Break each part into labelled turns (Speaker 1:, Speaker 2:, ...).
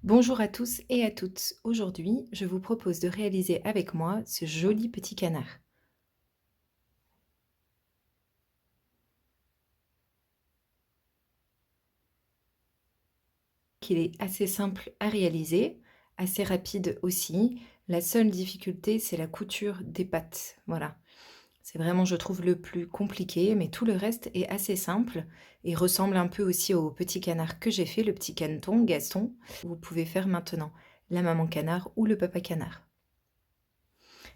Speaker 1: Bonjour à tous et à toutes. Aujourd'hui, je vous propose de réaliser avec moi ce joli petit canard. Il est assez simple à réaliser, assez rapide aussi. La seule difficulté, c'est la couture des pattes. Voilà. C'est vraiment, je trouve, le plus compliqué, mais tout le reste est assez simple et ressemble un peu aussi au petit canard que j'ai fait, le petit caneton, Gaston. Vous pouvez faire maintenant la maman canard ou le papa canard.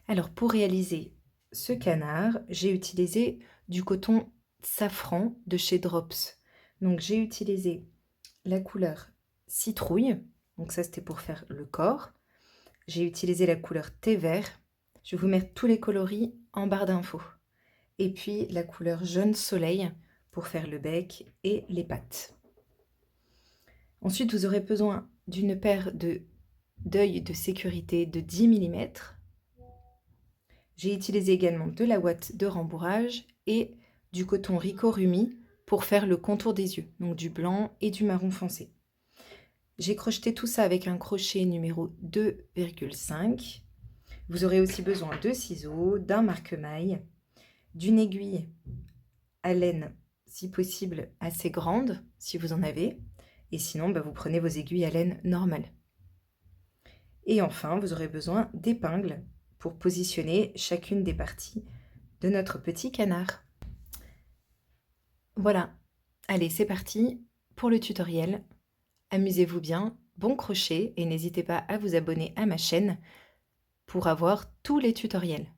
Speaker 1: Alors, pour réaliser ce canard, j'ai utilisé du coton safran de chez Drops. Donc, j'ai utilisé la couleur citrouille. Donc, ça, c'était pour faire le corps. J'ai utilisé la couleur thé vert. Je vais vous mettre tous les coloris en barre d'infos. Et puis, la couleur jaune soleil pour faire le bec et les pattes. Ensuite, vous aurez besoin d'une paire d'œils de sécurité de 10 mm. J'ai utilisé également de la ouate de rembourrage et du coton Rico Rumi pour faire le contour des yeux, donc du blanc et du marron foncé. J'ai crocheté tout ça avec un crochet numéro 2,5. Vous aurez aussi besoin de ciseaux, d'un marque-maille, d'une aiguille à laine, si possible assez grande, si vous en avez. Et sinon, vous prenez vos aiguilles à laine normales. Et enfin, vous aurez besoin d'épingles pour positionner chacune des parties de notre petit canard. Voilà, allez, c'est parti pour le tutoriel. Amusez-vous bien, bon crochet et n'hésitez pas à vous abonner à ma chaîne pour avoir tous les tutoriels.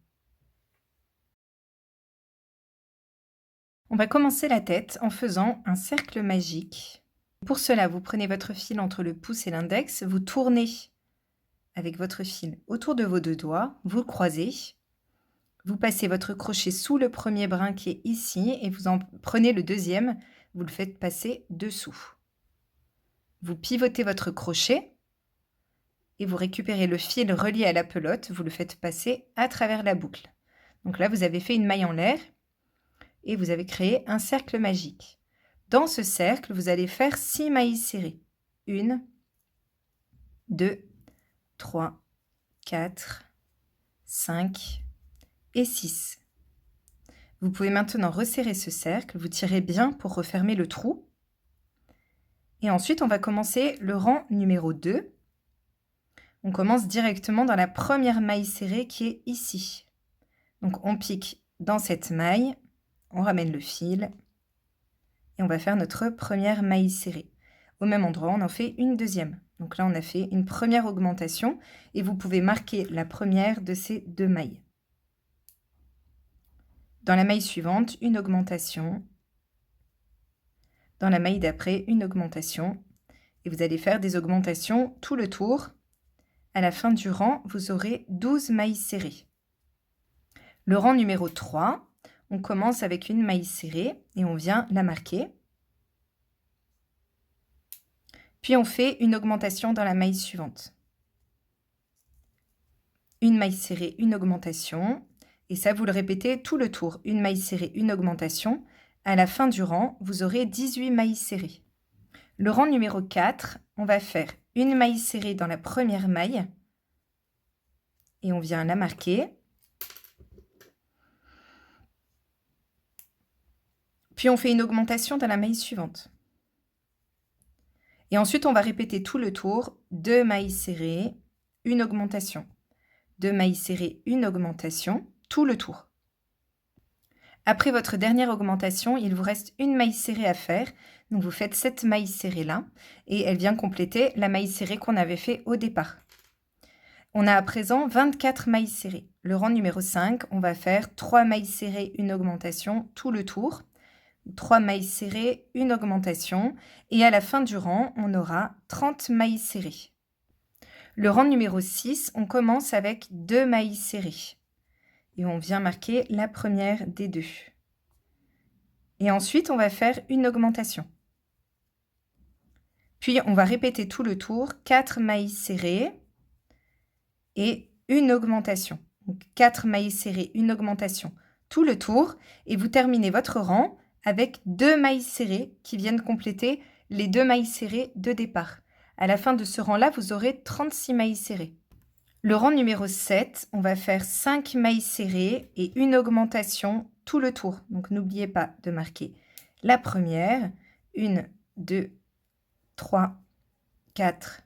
Speaker 1: On va commencer la tête en faisant un cercle magique. Pour cela, vous prenez votre fil entre le pouce et l'index, vous tournez avec votre fil autour de vos deux doigts, vous le croisez, vous passez votre crochet sous le premier brin qui est ici et vous en prenez le deuxième, vous le faites passer dessous. Vous pivotez votre crochet et vous récupérez le fil relié à la pelote, vous le faites passer à travers la boucle. Donc là, vous avez fait une maille en l'air et vous avez créé un cercle magique. Dans ce cercle, vous allez faire 6 mailles serrées. 1, 2, 3, 4, 5 et 6. Vous pouvez maintenant resserrer ce cercle, vous tirez bien pour refermer le trou. Et ensuite, on va commencer le rang numéro 2. On commence directement dans la première maille serrée qui est ici. Donc on pique dans cette maille, on ramène le fil et on va faire notre première maille serrée. Au même endroit, on en fait une deuxième. Donc là, on a fait une première augmentation et vous pouvez marquer la première de ces deux mailles. Dans la maille suivante, une augmentation. Dans la maille d'après, une augmentation. Et vous allez faire des augmentations tout le tour. À la fin du rang, vous aurez 12 mailles serrées. Le rang numéro 3, on commence avec une maille serrée et on vient la marquer. Puis on fait une augmentation dans la maille suivante. Une maille serrée, une augmentation. Et ça, vous le répétez tout le tour. Une maille serrée, une augmentation. À la fin du rang, vous aurez 18 mailles serrées. Le rang numéro 4, on va faire une maille serrée dans la première maille. Et on vient la marquer. Puis on fait une augmentation dans la maille suivante. Et ensuite, on va répéter tout le tour, 2 mailles serrées, une augmentation. 2 mailles serrées, une augmentation, tout le tour. Après votre dernière augmentation, il vous reste une maille serrée à faire. Donc vous faites cette maille serrée là et elle vient compléter la maille serrée qu'on avait fait au départ. On a à présent 24 mailles serrées. Le rang numéro 5, on va faire 3 mailles serrées, une augmentation, tout le tour. 3 mailles serrées, une augmentation. Et à la fin du rang, on aura 30 mailles serrées. Le rang numéro 6, on commence avec 2 mailles serrées. Et on vient marquer la première des deux. Et ensuite, on va faire une augmentation. Puis, on va répéter tout le tour, 4 mailles serrées et une augmentation. Donc, 4 mailles serrées, une augmentation, tout le tour. Et vous terminez votre rang avec 2 mailles serrées qui viennent compléter les 2 mailles serrées de départ. À la fin de ce rang-là, vous aurez 36 mailles serrées. Le rang numéro 7, on va faire 5 mailles serrées et une augmentation tout le tour. Donc n'oubliez pas de marquer la première, 1, 2, 3, 4,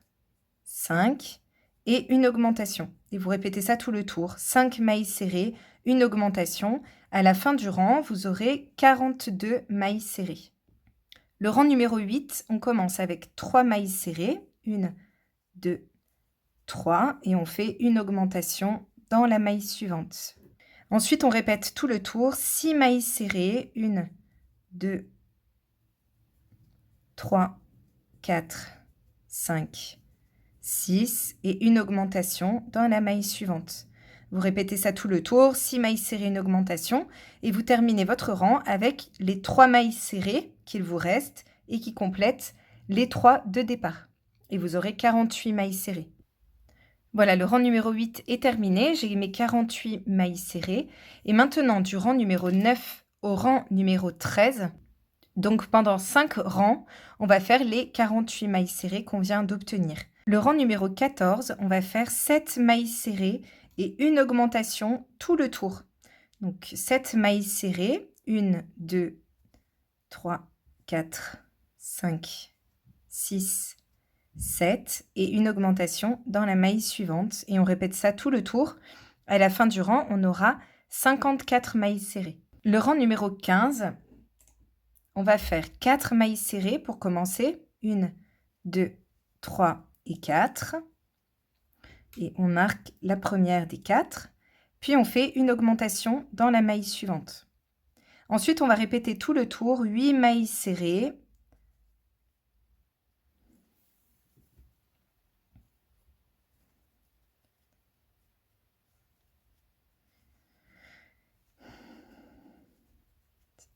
Speaker 1: 5 et une augmentation. Et vous répétez ça tout le tour. 5 mailles serrées, une augmentation. À la fin du rang, vous aurez 42 mailles serrées. Le rang numéro 8, on commence avec 3 mailles serrées. 1, 2, 3 et on fait une augmentation dans la maille suivante. Ensuite, on répète tout le tour, 6 mailles serrées, 1, 2, 3, 4, 5, 6 et une augmentation dans la maille suivante. Vous répétez ça tout le tour, 6 mailles serrées, une augmentation et vous terminez votre rang avec les 3 mailles serrées qu'il vous reste et qui complètent les 3 de départ. Et vous aurez 48 mailles serrées. Voilà, le rang numéro 8 est terminé. J'ai mes 48 mailles serrées. Et maintenant, du rang numéro 9 au rang numéro 13, donc pendant 5 rangs, on va faire les 48 mailles serrées qu'on vient d'obtenir. Le rang numéro 14, on va faire 7 mailles serrées et une augmentation tout le tour. Donc 7 mailles serrées, 1, 2, 3, 4, 5, 6, 7 et une augmentation dans la maille suivante et on répète ça tout le tour. À la fin du rang, on aura 54 mailles serrées. Le rang numéro 15, on va faire 4 mailles serrées pour commencer. 1, 2, 3 et 4. Et on marque la première des 4. Puis on fait une augmentation dans la maille suivante. Ensuite, on va répéter tout le tour, 8 mailles serrées.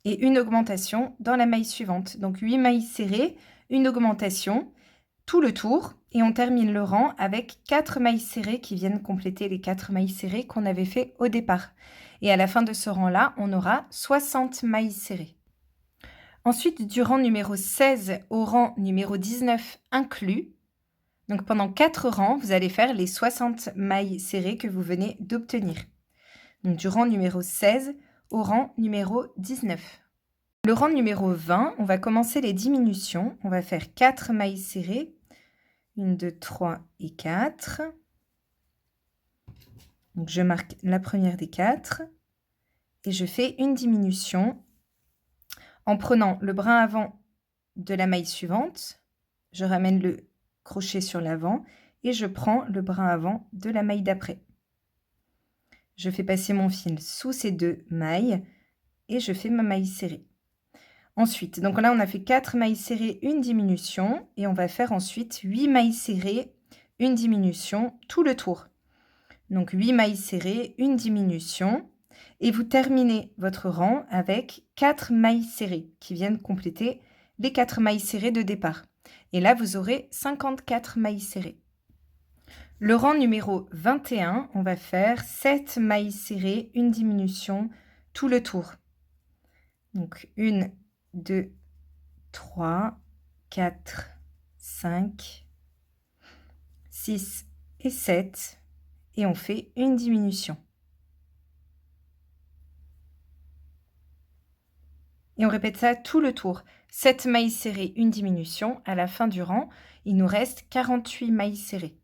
Speaker 1: Et une augmentation dans la maille suivante. Donc 8 mailles serrées, une augmentation, tout le tour, et on termine le rang avec 4 mailles serrées qui viennent compléter les 4 mailles serrées qu'on avait fait au départ. Et à la fin de ce rang-là, on aura 60 mailles serrées. Ensuite, du rang numéro 16 au rang numéro 19 inclus, donc pendant 4 rangs, vous allez faire les 60 mailles serrées que vous venez d'obtenir. Donc du rang numéro 16 au rang numéro 19. Le rang numéro 20, on va commencer les diminutions. On va faire 4 mailles serrées. 1, 2, 3 et 4. Donc je marque la première des 4. Et je fais une diminution en prenant le brin avant de la maille suivante. Je ramène le crochet sur l'avant et je prends le brin avant de la maille d'après. Je fais passer mon fil sous ces 2 mailles et je fais ma maille serrée. Ensuite, donc là, on a fait 4 mailles serrées, une diminution et on va faire ensuite 8 mailles serrées, une diminution, tout le tour. Donc 8 mailles serrées, une diminution et vous terminez votre rang avec 4 mailles serrées qui viennent compléter les 4 mailles serrées de départ. Et là, vous aurez 54 mailles serrées. Le rang numéro 21, on va faire 7 mailles serrées, une diminution, tout le tour. Donc 1, 2, 3, 4, 5, 6 et 7. Et on fait une diminution. Et on répète ça tout le tour. 7 mailles serrées, une diminution. À la fin du rang, il nous reste 48 mailles serrées.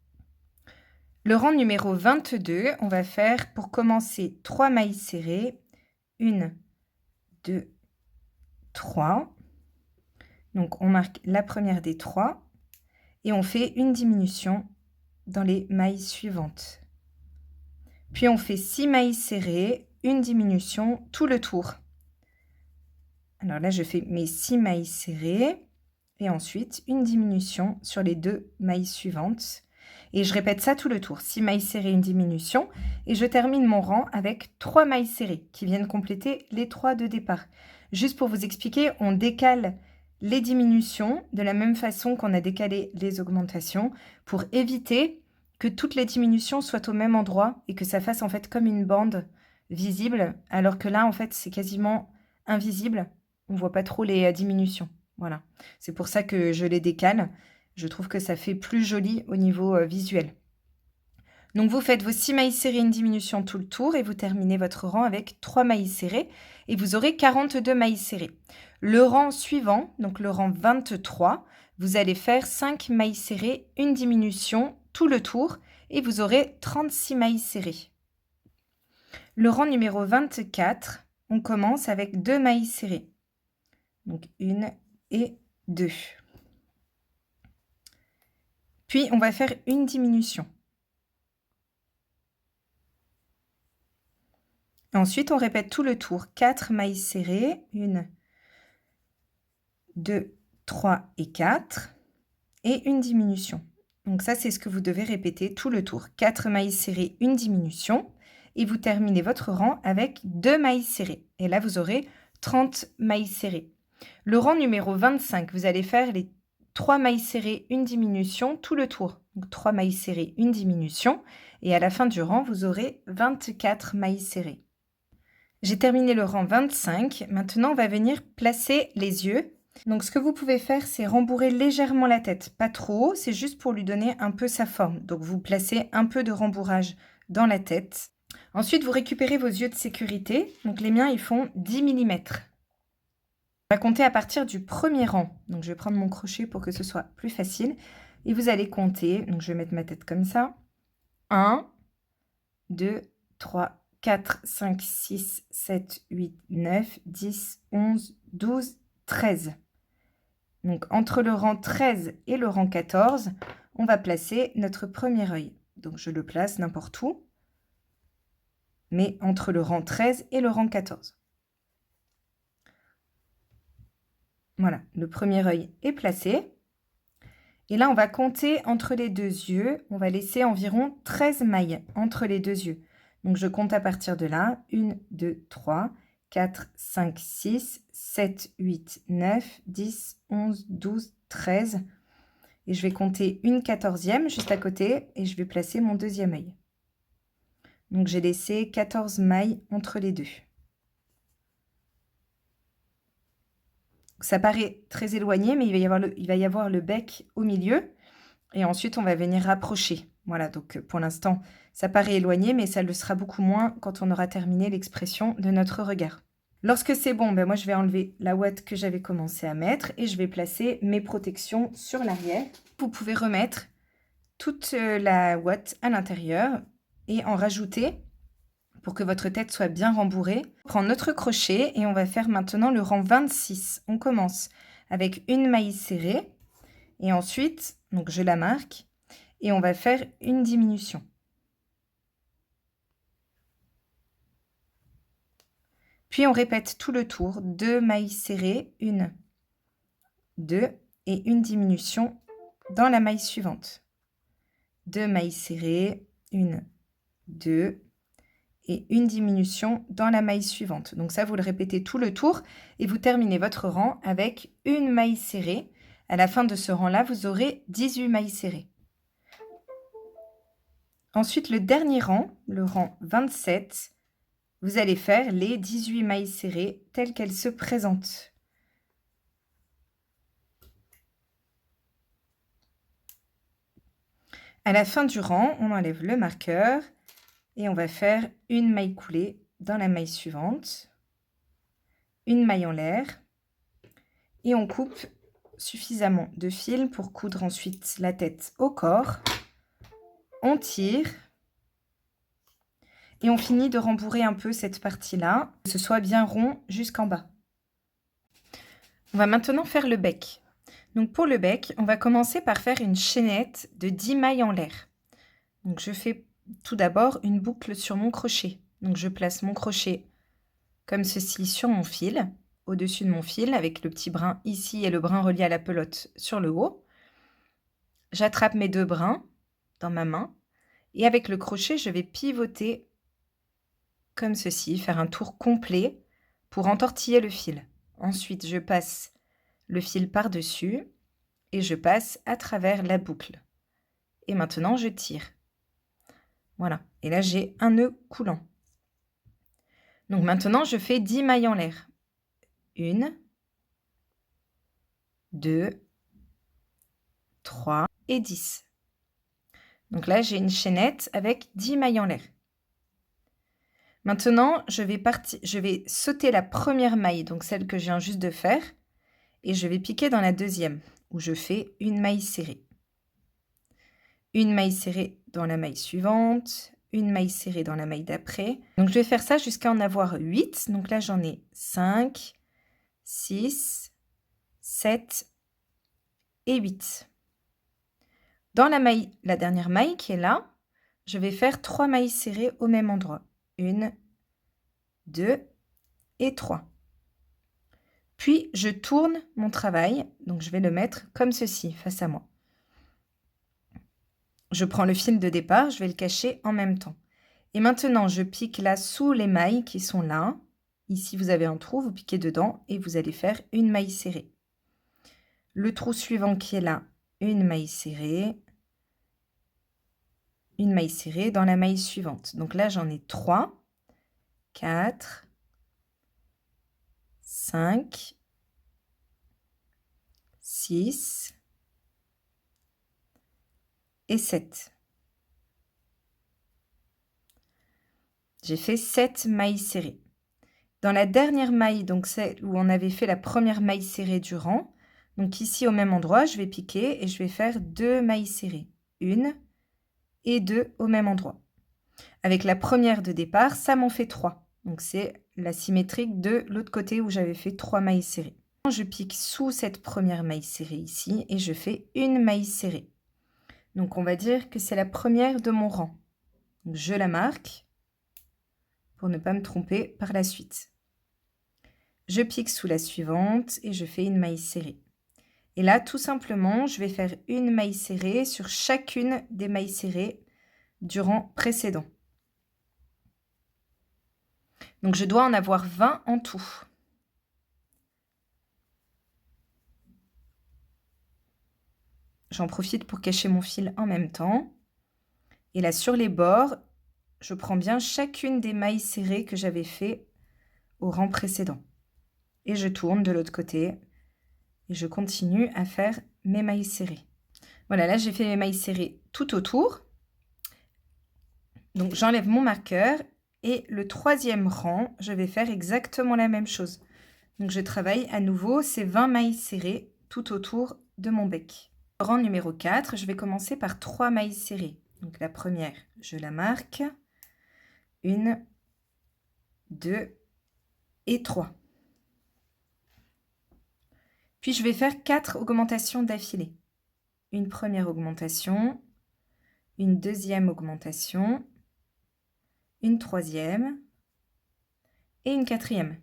Speaker 1: Le rang numéro 22, on va faire pour commencer 3 mailles serrées. 1, 2, 3. Donc on marque la première des 3 et on fait une diminution dans les mailles suivantes. Puis on fait 6 mailles serrées, une diminution tout le tour. Alors là, je fais mes 6 mailles serrées et ensuite une diminution sur les 2 mailles suivantes. Et je répète ça tout le tour. 6 mailles serrées, une diminution. Et je termine mon rang avec 3 mailles serrées qui viennent compléter les 3 de départ. Juste pour vous expliquer, on décale les diminutions de la même façon qu'on a décalé les augmentations pour éviter que toutes les diminutions soient au même endroit et que ça fasse en fait comme une bande visible, alors que là, en fait, c'est quasiment invisible. On voit pas trop les diminutions. Voilà. C'est pour ça que je les décale. Je trouve que ça fait plus joli au niveau, visuel. Donc vous faites vos 6 mailles serrées, une diminution tout le tour et vous terminez votre rang avec 3 mailles serrées et vous aurez 42 mailles serrées. Le rang suivant, donc le rang 23, vous allez faire 5 mailles serrées, une diminution tout le tour et vous aurez 36 mailles serrées. Le rang numéro 24, on commence avec 2 mailles serrées. Donc 1 et 2. Puis on va faire une diminution. Ensuite, on répète tout le tour. 4 mailles serrées, 1, 2, 3 et 4 et une diminution. Donc ça, c'est ce que vous devez répéter tout le tour. 4 mailles serrées, une diminution et vous terminez votre rang avec 2 mailles serrées. Et là, vous aurez 30 mailles serrées. Le rang numéro 25, vous allez faire les 3 mailles serrées, une diminution tout le tour. Donc 3 mailles serrées, une diminution et à la fin du rang, vous aurez 24 mailles serrées. J'ai terminé le rang 25. Maintenant, on va venir placer les yeux. Donc, ce que vous pouvez faire, c'est rembourrer légèrement la tête. Pas trop, c'est juste pour lui donner un peu sa forme. Donc, vous placez un peu de rembourrage dans la tête. Ensuite, vous récupérez vos yeux de sécurité. Donc, les miens, ils font 10 mm. On va compter à partir du premier rang. Donc, je vais prendre mon crochet pour que ce soit plus facile. Et vous allez compter. Donc, je vais mettre ma tête comme ça. 1, 2, 3, 4, 5, 6, 7, 8, 9, 10, 11, 12, 13. Donc, entre le rang 13 et le rang 14, on va placer notre premier œil. Donc, je le place n'importe où, mais entre le rang 13 et le rang 14. Voilà, le premier œil est placé. Et là, on va compter entre les deux yeux. On va laisser environ 13 mailles entre les deux yeux. Donc, je compte à partir de là. 1, 2, 3, 4, 5, 6, 7, 8, 9, 10, 11, 12, 13. Et je vais compter une 14e juste à côté et je vais placer mon deuxième œil. Donc, j'ai laissé 14 mailles entre les deux. Ça paraît très éloigné, mais il va y avoir le bec au milieu. Et ensuite, on va venir rapprocher. Voilà, donc pour l'instant, ça paraît éloigné, mais ça le sera beaucoup moins quand on aura terminé l'expression de notre regard. Lorsque c'est bon, ben moi, je vais enlever la ouate que j'avais commencé à mettre et je vais placer mes protections sur l'arrière. Vous pouvez remettre toute la ouate à l'intérieur et en rajouter pour que votre tête soit bien rembourrée. On prend notre crochet et on va faire maintenant le rang 26. On commence avec une maille serrée et ensuite, donc je la marque et on va faire une diminution. Puis on répète tout le tour, 2 mailles serrées, 1, 2 et une diminution dans la maille suivante. 2 mailles serrées, 1, 2 et une diminution dans la maille suivante. Donc ça, vous le répétez tout le tour et vous terminez votre rang avec une maille serrée. À la fin de ce rang-là, vous aurez 18 mailles serrées. Ensuite, le dernier rang, le rang 27, vous allez faire les 18 mailles serrées telles qu'elles se présentent. À la fin du rang, on enlève le marqueur et on va faire une maille coulée dans la maille suivante, une maille en l'air et on coupe suffisamment de fil pour coudre ensuite la tête au corps. On tire et on finit de rembourrer un peu cette partie-là, que ce soit bien rond jusqu'en bas. On va maintenant faire le bec. Donc pour le bec, on va commencer par faire une chaînette de 10 mailles en l'air. Donc je fais tout d'abord une boucle sur mon crochet. Donc je place mon crochet comme ceci sur mon fil, au-dessus de mon fil, avec le petit brin ici et le brin relié à la pelote sur le haut. J'attrape mes deux brins dans ma main et avec le crochet, je vais pivoter comme ceci, faire un tour complet pour entortiller le fil. Ensuite, je passe le fil par-dessus et je passe à travers la boucle. Et maintenant, je tire. Voilà. Et là, j'ai un nœud coulant. Donc maintenant, je fais 10 mailles en l'air. 1, 2, 3 et 10. Donc là, j'ai une chaînette avec 10 mailles en l'air. Maintenant, je vais sauter la première maille, donc celle que je viens juste de faire, et je vais piquer dans la deuxième, où je fais une maille serrée. Une maille serrée dans la maille suivante, une maille serrée dans la maille d'après. Donc je vais faire ça jusqu'à en avoir 8. Donc là, j'en ai 5, 6, 7 et 8. Dans la dernière maille qui est là, je vais faire 3 mailles serrées au même endroit. 1, 2 et 3. Puis je tourne mon travail, donc je vais le mettre comme ceci, face à moi. Je prends le fil de départ, je vais le cacher en même temps. Et maintenant, je pique là sous les mailles qui sont là. Ici, vous avez un trou, vous piquez dedans et vous allez faire une maille serrée. Le trou suivant qui est là, une maille serrée dans la maille suivante. Donc là, j'en ai 3, 4, 5, 6 et 7. J'ai fait 7 mailles serrées. Dans la dernière maille, donc celle où on avait fait la première maille serrée du rang, donc ici au même endroit, je vais piquer et je vais faire 2 mailles serrées. 1 et 2 au même endroit. Avec la première de départ, ça m'en fait 3. Donc c'est la symétrique de l'autre côté où j'avais fait 3 mailles serrées. Je pique sous cette première maille serrée ici et je fais une maille serrée. Donc on va dire que c'est la première de mon rang. Donc je la marque pour ne pas me tromper par la suite. Je pique sous la suivante et je fais une maille serrée. Et là, tout simplement, je vais faire une maille serrée sur chacune des mailles serrées du rang précédent. Donc je dois en avoir 20 en tout. J'en profite pour cacher mon fil en même temps. Et là, sur les bords, je prends bien chacune des mailles serrées que j'avais fait au rang précédent. Et je tourne de l'autre côté. Et je continue à faire mes mailles serrées. Voilà, là, j'ai fait mes mailles serrées tout autour. Donc, j'enlève mon marqueur. Et le troisième rang, je vais faire exactement la même chose. Donc, je travaille à nouveau ces 20 mailles serrées tout autour de mon bec. Rang numéro 4, je vais commencer par 3 mailles serrées. Donc, la première, je la marque. 1, 2 et 3. Puis, je vais faire 4 augmentations d'affilée. Une première augmentation, une deuxième augmentation, une troisième et une quatrième.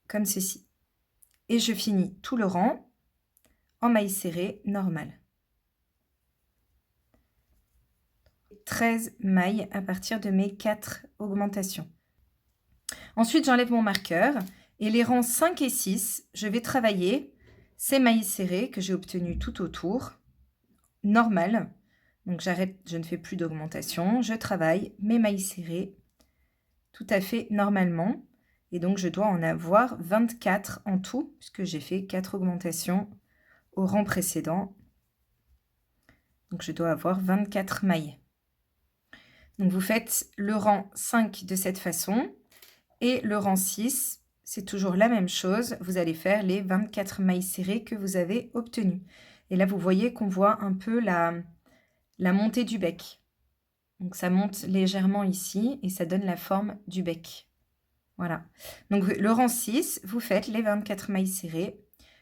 Speaker 1: Comme ceci. Et je finis tout le rang en maille serrée normale. 13 mailles à partir de mes 4 augmentations. Ensuite, j'enlève mon marqueur et les rangs 5 et 6, je vais travailler ces mailles serrées que j'ai obtenues tout autour, normales. Donc j'arrête, je ne fais plus d'augmentation, je travaille mes mailles serrées tout à fait normalement. Et donc je dois en avoir 24 en tout, puisque j'ai fait 4 augmentations au rang précédent. Donc je dois avoir 24 mailles. Donc vous faites le rang 5 de cette façon. Et le rang 6, c'est toujours la même chose. Vous allez faire les 24 mailles serrées que vous avez obtenues. Et là, vous voyez qu'on voit un peu la montée du bec. Donc ça monte légèrement ici et ça donne la forme du bec. Voilà. Donc le rang 6, vous faites les 24 mailles serrées,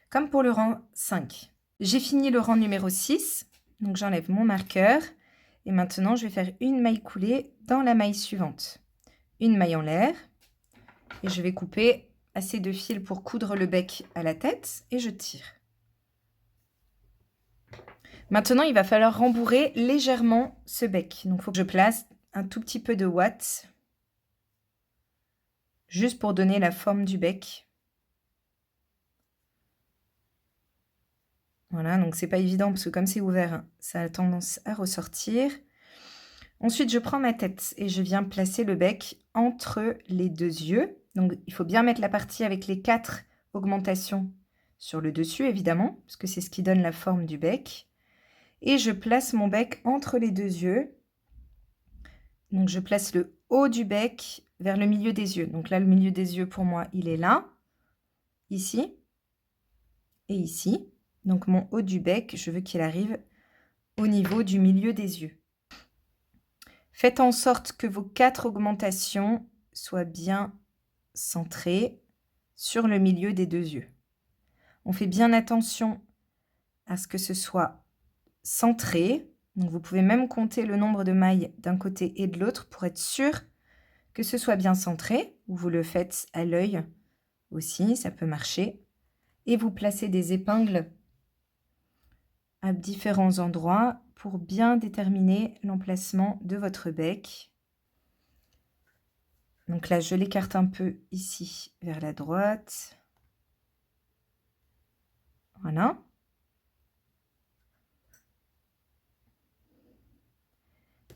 Speaker 1: comme pour le rang 5. J'ai fini le rang numéro 6, donc j'enlève mon marqueur. Et maintenant, je vais faire une maille coulée dans la maille suivante. Une maille en l'air. Et je vais couper assez de fil pour coudre le bec à la tête et je tire. Maintenant, il va falloir rembourrer légèrement ce bec. Donc, il faut que je place un tout petit peu de ouate juste pour donner la forme du bec. Voilà, donc c'est pas évident parce que comme c'est ouvert, hein, ça a tendance à ressortir. Ensuite, je prends ma tête et je viens placer le bec entre les deux yeux. Donc, il faut bien mettre la partie avec les 4 augmentations sur le dessus évidemment, parce que c'est ce qui donne la forme du bec. Et je place mon bec entre les 2 yeux. Donc je place le haut du bec vers le milieu des yeux. Donc là, le milieu des yeux pour moi, il est là, ici et ici. Donc mon haut du bec, je veux qu'il arrive au niveau du milieu des yeux. Faites en sorte que vos 4 augmentations soient bien centrées sur le milieu des 2 yeux. On fait bien attention à ce que ce soit centré. Donc vous pouvez même compter le nombre de mailles d'un côté et de l'autre pour être sûr que ce soit bien centré, ou vous le faites à l'œil aussi, ça peut marcher. Et vous placez des épingles à différents endroits pour bien déterminer l'emplacement de votre bec. Donc là, je l'écarte un peu ici vers la droite. Voilà.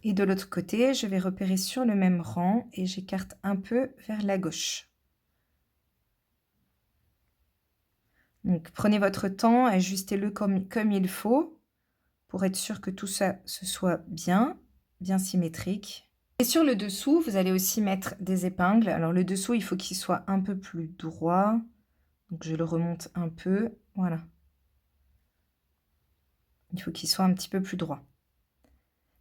Speaker 1: Et de l'autre côté, je vais repérer sur le même rang et j'écarte un peu vers la gauche. Donc prenez votre temps, ajustez-le comme il faut pour être sûr que tout ça ce soit bien symétrique. Et sur le dessous, vous allez aussi mettre des épingles. Alors le dessous, il faut qu'il soit un peu plus droit. Donc je le remonte un peu, voilà. Il faut qu'il soit un petit peu plus droit.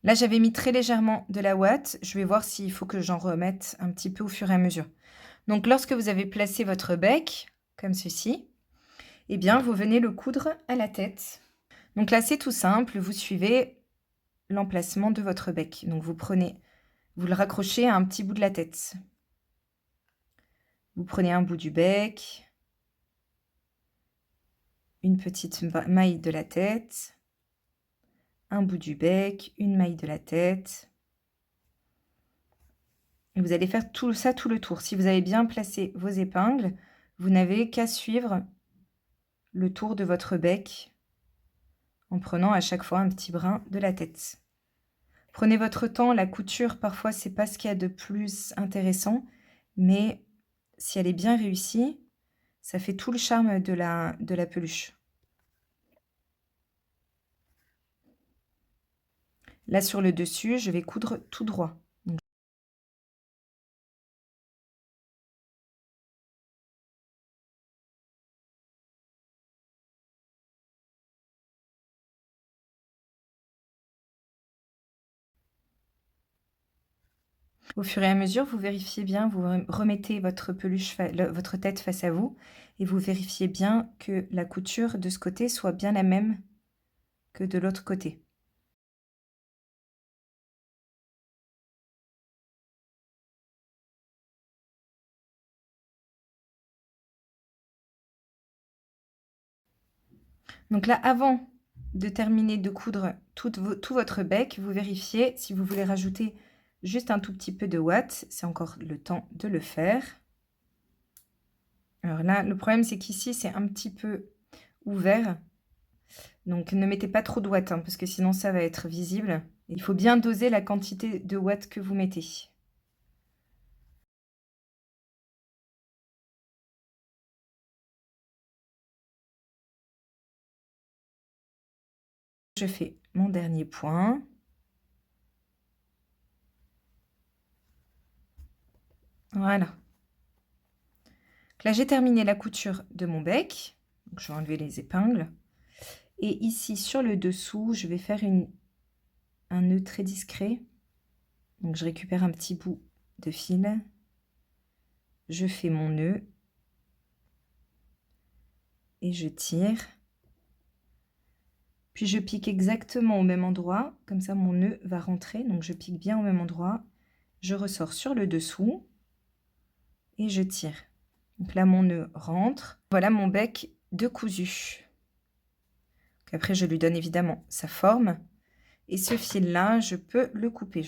Speaker 1: Là, j'avais mis très légèrement de la ouate. Je vais voir s'il faut que j'en remette un petit peu au fur et à mesure. Donc, lorsque vous avez placé votre bec, comme ceci, eh bien, vous venez le coudre à la tête. Donc là, c'est tout simple. Vous suivez l'emplacement de votre bec. Donc, vous le raccrochez à un petit bout de la tête. Vous prenez un bout du bec, une petite maille de la tête, un bout du bec, une maille de la tête. Et vous allez faire tout ça tout le tour. Si vous avez bien placé vos épingles, vous n'avez qu'à suivre le tour de votre bec en prenant à chaque fois un petit brin de la tête. Prenez votre temps, la couture, parfois, c'est pas ce qu'il y a de plus intéressant, mais si elle est bien réussie, ça fait tout le charme de la peluche. Là, sur le dessus, je vais coudre tout droit. Au fur et à mesure, vous vérifiez bien, vous remettez votre peluche, votre tête face à vous, et vous vérifiez bien que la couture de ce côté soit bien la même que de l'autre côté. Donc là, avant de terminer de coudre tout votre bec, vous vérifiez si vous voulez rajouter juste un tout petit peu de ouate. C'est encore le temps de le faire. Alors là, le problème, c'est qu'ici, c'est un petit peu ouvert. Donc, ne mettez pas trop de ouate, hein, parce que sinon, ça va être visible. Il faut bien doser la quantité de ouate que vous mettez. Je fais mon dernier point. Voilà. Donc là, j'ai terminé la couture de mon bec. Donc, je vais enlever les épingles. Et ici, sur le dessous, je vais faire un nœud très discret. Donc, je récupère un petit bout de fil. Je fais mon nœud. Et je tire. Puis, je pique exactement au même endroit. Comme ça, mon nœud va rentrer. Donc, je pique bien au même endroit. Je ressors sur le dessous. Et je tire. Donc là, mon nœud rentre. Voilà mon bec de cousu. Après, je lui donne évidemment sa forme. Et ce fil-là, je peux le couper.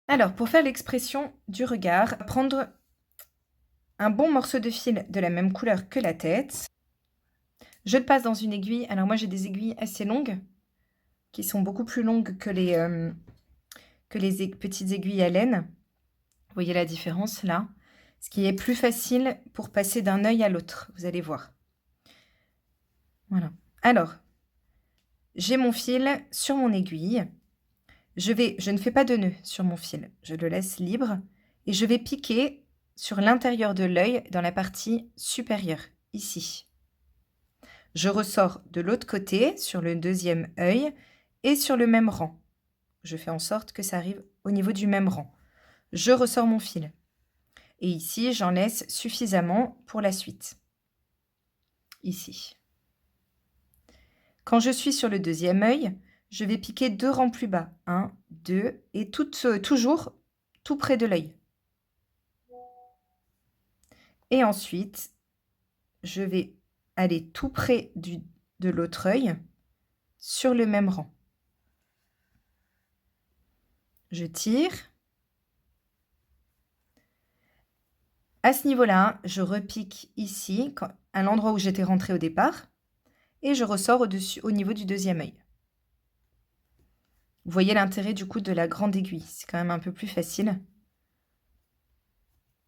Speaker 1: Alors, pour faire l'expression du regard, prendre un bon morceau de fil de la même couleur que la tête. Je le passe dans une aiguille. Alors moi, j'ai des aiguilles assez longues, qui sont beaucoup plus longues que les petites aiguilles à laine. Vous voyez la différence là? Ce qui est plus facile pour passer d'un œil à l'autre, vous allez voir. Voilà. Alors, j'ai mon fil sur mon aiguille. Je ne fais pas de nœud sur mon fil, je le laisse libre et je vais piquer sur l'intérieur de l'œil dans la partie supérieure, ici. Je ressors de l'autre côté sur le deuxième œil et sur le même rang. Je fais en sorte que ça arrive au niveau du même rang. Je ressors mon fil. Et ici, j'en laisse suffisamment pour la suite. Ici. Quand je suis sur le deuxième œil, je vais piquer 2 rangs plus bas. 1, 2 et toujours tout près de l'œil. Et ensuite, je vais aller tout près de l'autre œil sur le même rang. Je tire. À ce niveau-là, je repique ici, à l'endroit où j'étais rentrée au départ, et je ressors au niveau du deuxième œil. Vous voyez l'intérêt du coup de la grande aiguille, c'est quand même un peu plus facile.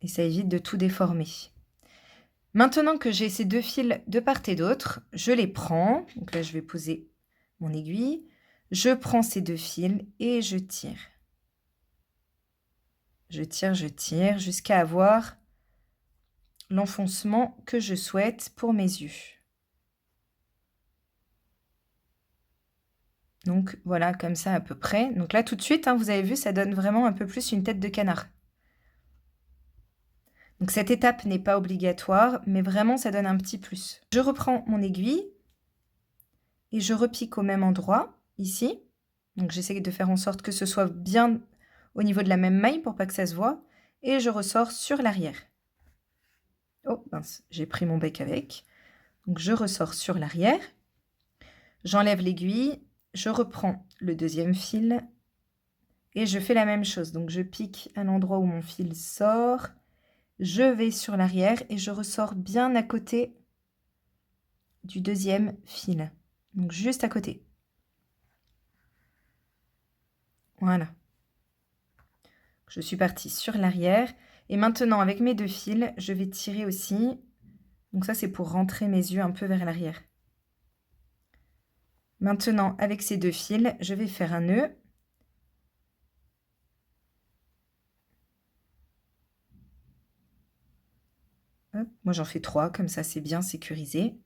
Speaker 1: Et ça évite de tout déformer. Maintenant que j'ai ces 2 fils de part et d'autre, je les prends. Donc là, je vais poser mon aiguille. Je prends ces 2 fils et je tire. Je tire jusqu'à avoir l'enfoncement que je souhaite pour mes yeux. Donc voilà, comme ça à peu près. Donc là, tout de suite, hein, vous avez vu, ça donne vraiment un peu plus une tête de canard. Donc cette étape n'est pas obligatoire, mais vraiment, ça donne un petit plus. Je reprends mon aiguille et je repique au même endroit, ici. Donc j'essaie de faire en sorte que ce soit bien au niveau de la même maille pour pas que ça se voit. Et je ressors sur l'arrière. Oh mince, j'ai pris mon bec avec. Donc je ressors sur l'arrière. J'enlève l'aiguille, je reprends le deuxième fil et je fais la même chose. Donc je pique à l'endroit où mon fil sort. Je vais sur l'arrière et je ressors bien à côté du deuxième fil. Donc juste à côté. Voilà. Je suis partie sur l'arrière. Et maintenant, avec mes 2 fils, je vais tirer aussi. Donc ça, c'est pour rentrer mes yeux un peu vers l'arrière. Maintenant, avec ces 2 fils, je vais faire un nœud. Hop, moi, j'en fais 3, comme ça, c'est bien sécurisé.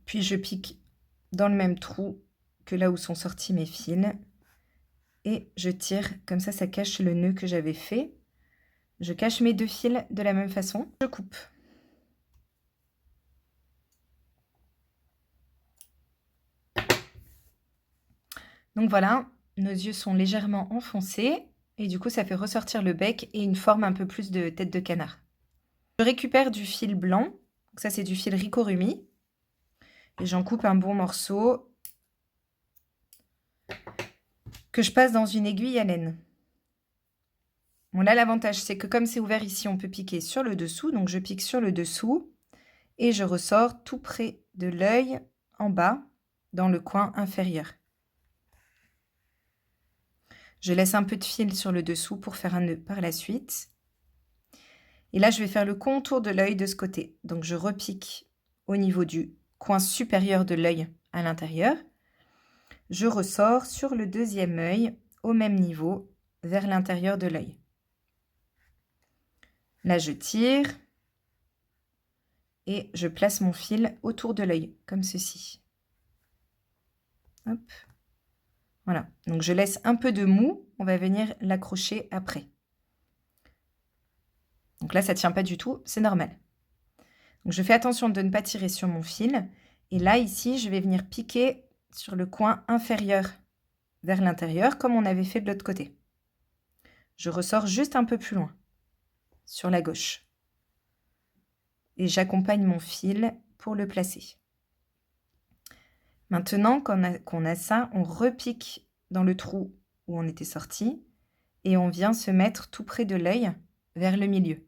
Speaker 1: Puis, je pique dans le même trou que là où sont sortis mes fils. Et je tire, comme ça cache le nœud que j'avais fait. Je cache mes 2 fils de la même façon. Je coupe. Donc voilà, nos yeux sont légèrement enfoncés. Et du coup, ça fait ressortir le bec et une forme un peu plus de tête de canard. Je récupère du fil blanc. Donc ça, c'est du fil Ricorumi. Et j'en coupe un bon morceau que je passe dans une aiguille à laine. Bon, là, l'avantage, c'est que comme c'est ouvert ici, on peut piquer sur le dessous. Donc, je pique sur le dessous et je ressors tout près de l'œil en bas, dans le coin inférieur. Je laisse un peu de fil sur le dessous pour faire un nœud par la suite. Et là, je vais faire le contour de l'œil de ce côté. Donc, je repique au niveau du coin supérieur de l'œil à l'intérieur. Je ressors sur le deuxième œil au même niveau vers l'intérieur de l'œil. Là, je tire et je place mon fil autour de l'œil, comme ceci. Hop. Voilà, donc je laisse un peu de mou, on va venir l'accrocher après. Donc là, ça ne tient pas du tout, c'est normal. Donc je fais attention de ne pas tirer sur mon fil. Et là, ici, je vais venir piquer sur le coin inférieur vers l'intérieur, comme on avait fait de l'autre côté. Je ressors juste un peu plus loin, sur la gauche. Et j'accompagne mon fil pour le placer. Maintenant qu'on a ça, on repique dans le trou où on était sorti et on vient se mettre tout près de l'œil vers le milieu.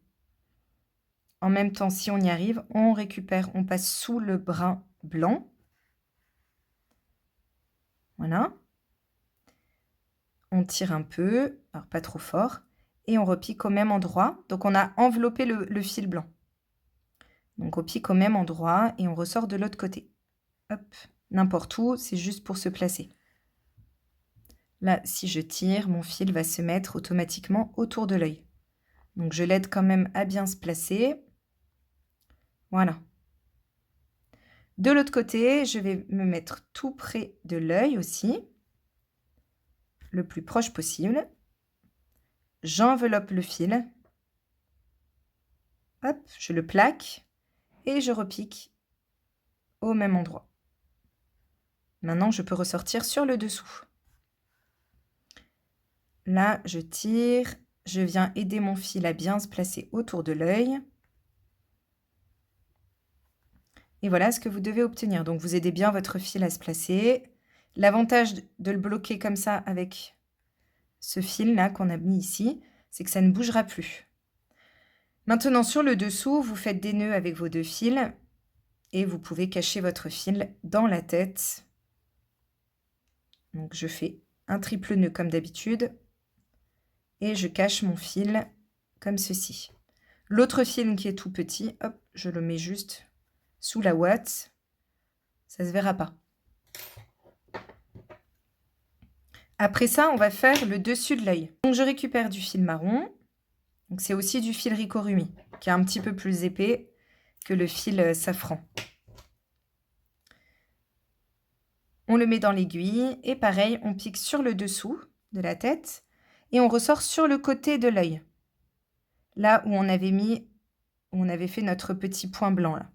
Speaker 1: En même temps, si on y arrive, on récupère, on passe sous le brin blanc. Voilà. On tire un peu, alors pas trop fort, et on repique au même endroit. Donc on a enveloppé le fil blanc. Donc on pique au même endroit et on ressort de l'autre côté. Hop, n'importe où, c'est juste pour se placer. Là, si je tire, mon fil va se mettre automatiquement autour de l'œil. Donc je l'aide quand même à bien se placer. Voilà. De l'autre côté, je vais me mettre tout près de l'œil aussi, le plus proche possible. J'enveloppe le fil. Hop, je le plaque et je repique au même endroit. Maintenant, je peux ressortir sur le dessous. Là, je tire, je viens aider mon fil à bien se placer autour de l'œil. Et voilà ce que vous devez obtenir. Donc, vous aidez bien votre fil à se placer. L'avantage de le bloquer comme ça avec ce fil-là qu'on a mis ici, c'est que ça ne bougera plus. Maintenant, sur le dessous, vous faites des nœuds avec vos 2 fils et vous pouvez cacher votre fil dans la tête. Donc, je fais un triple nœud comme d'habitude et je cache mon fil comme ceci. L'autre fil qui est tout petit, hop, je le mets juste sous la ouate. Ça ne se verra pas. Après ça, on va faire le dessus de l'œil. Donc, je récupère du fil marron. Donc, c'est aussi du fil Ricorumi, qui est un petit peu plus épais que le fil safran. On le met dans l'aiguille et pareil, on pique sur le dessous de la tête et on ressort sur le côté de l'œil. Là où on avait fait notre petit point blanc là,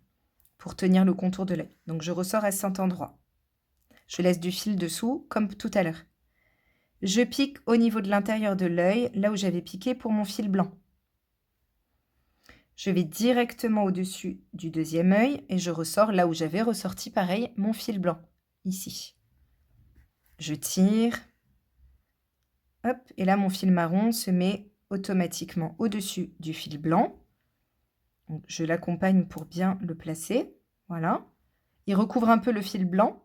Speaker 1: pour tenir le contour de l'œil. Donc, je ressors à cet endroit. Je laisse du fil dessous, comme tout à l'heure. Je pique au niveau de l'intérieur de l'œil, là où j'avais piqué pour mon fil blanc. Je vais directement au-dessus du deuxième œil et je ressors là où j'avais ressorti pareil mon fil blanc, ici. Je tire. Hop, et là mon fil marron se met automatiquement au-dessus du fil blanc. Donc, je l'accompagne pour bien le placer. Voilà. Il recouvre un peu le fil blanc.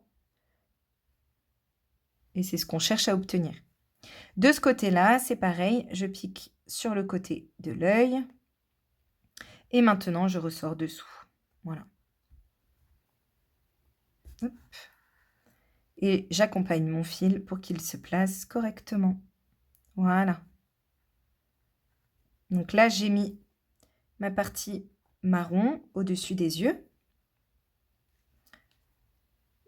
Speaker 1: Et c'est ce qu'on cherche à obtenir. De ce côté-là, c'est pareil, je pique sur le côté de l'œil. Et maintenant, je ressors dessous. Voilà. Hop. Et j'accompagne mon fil pour qu'il se place correctement. Voilà. Donc là, j'ai mis ma partie marron au-dessus des yeux.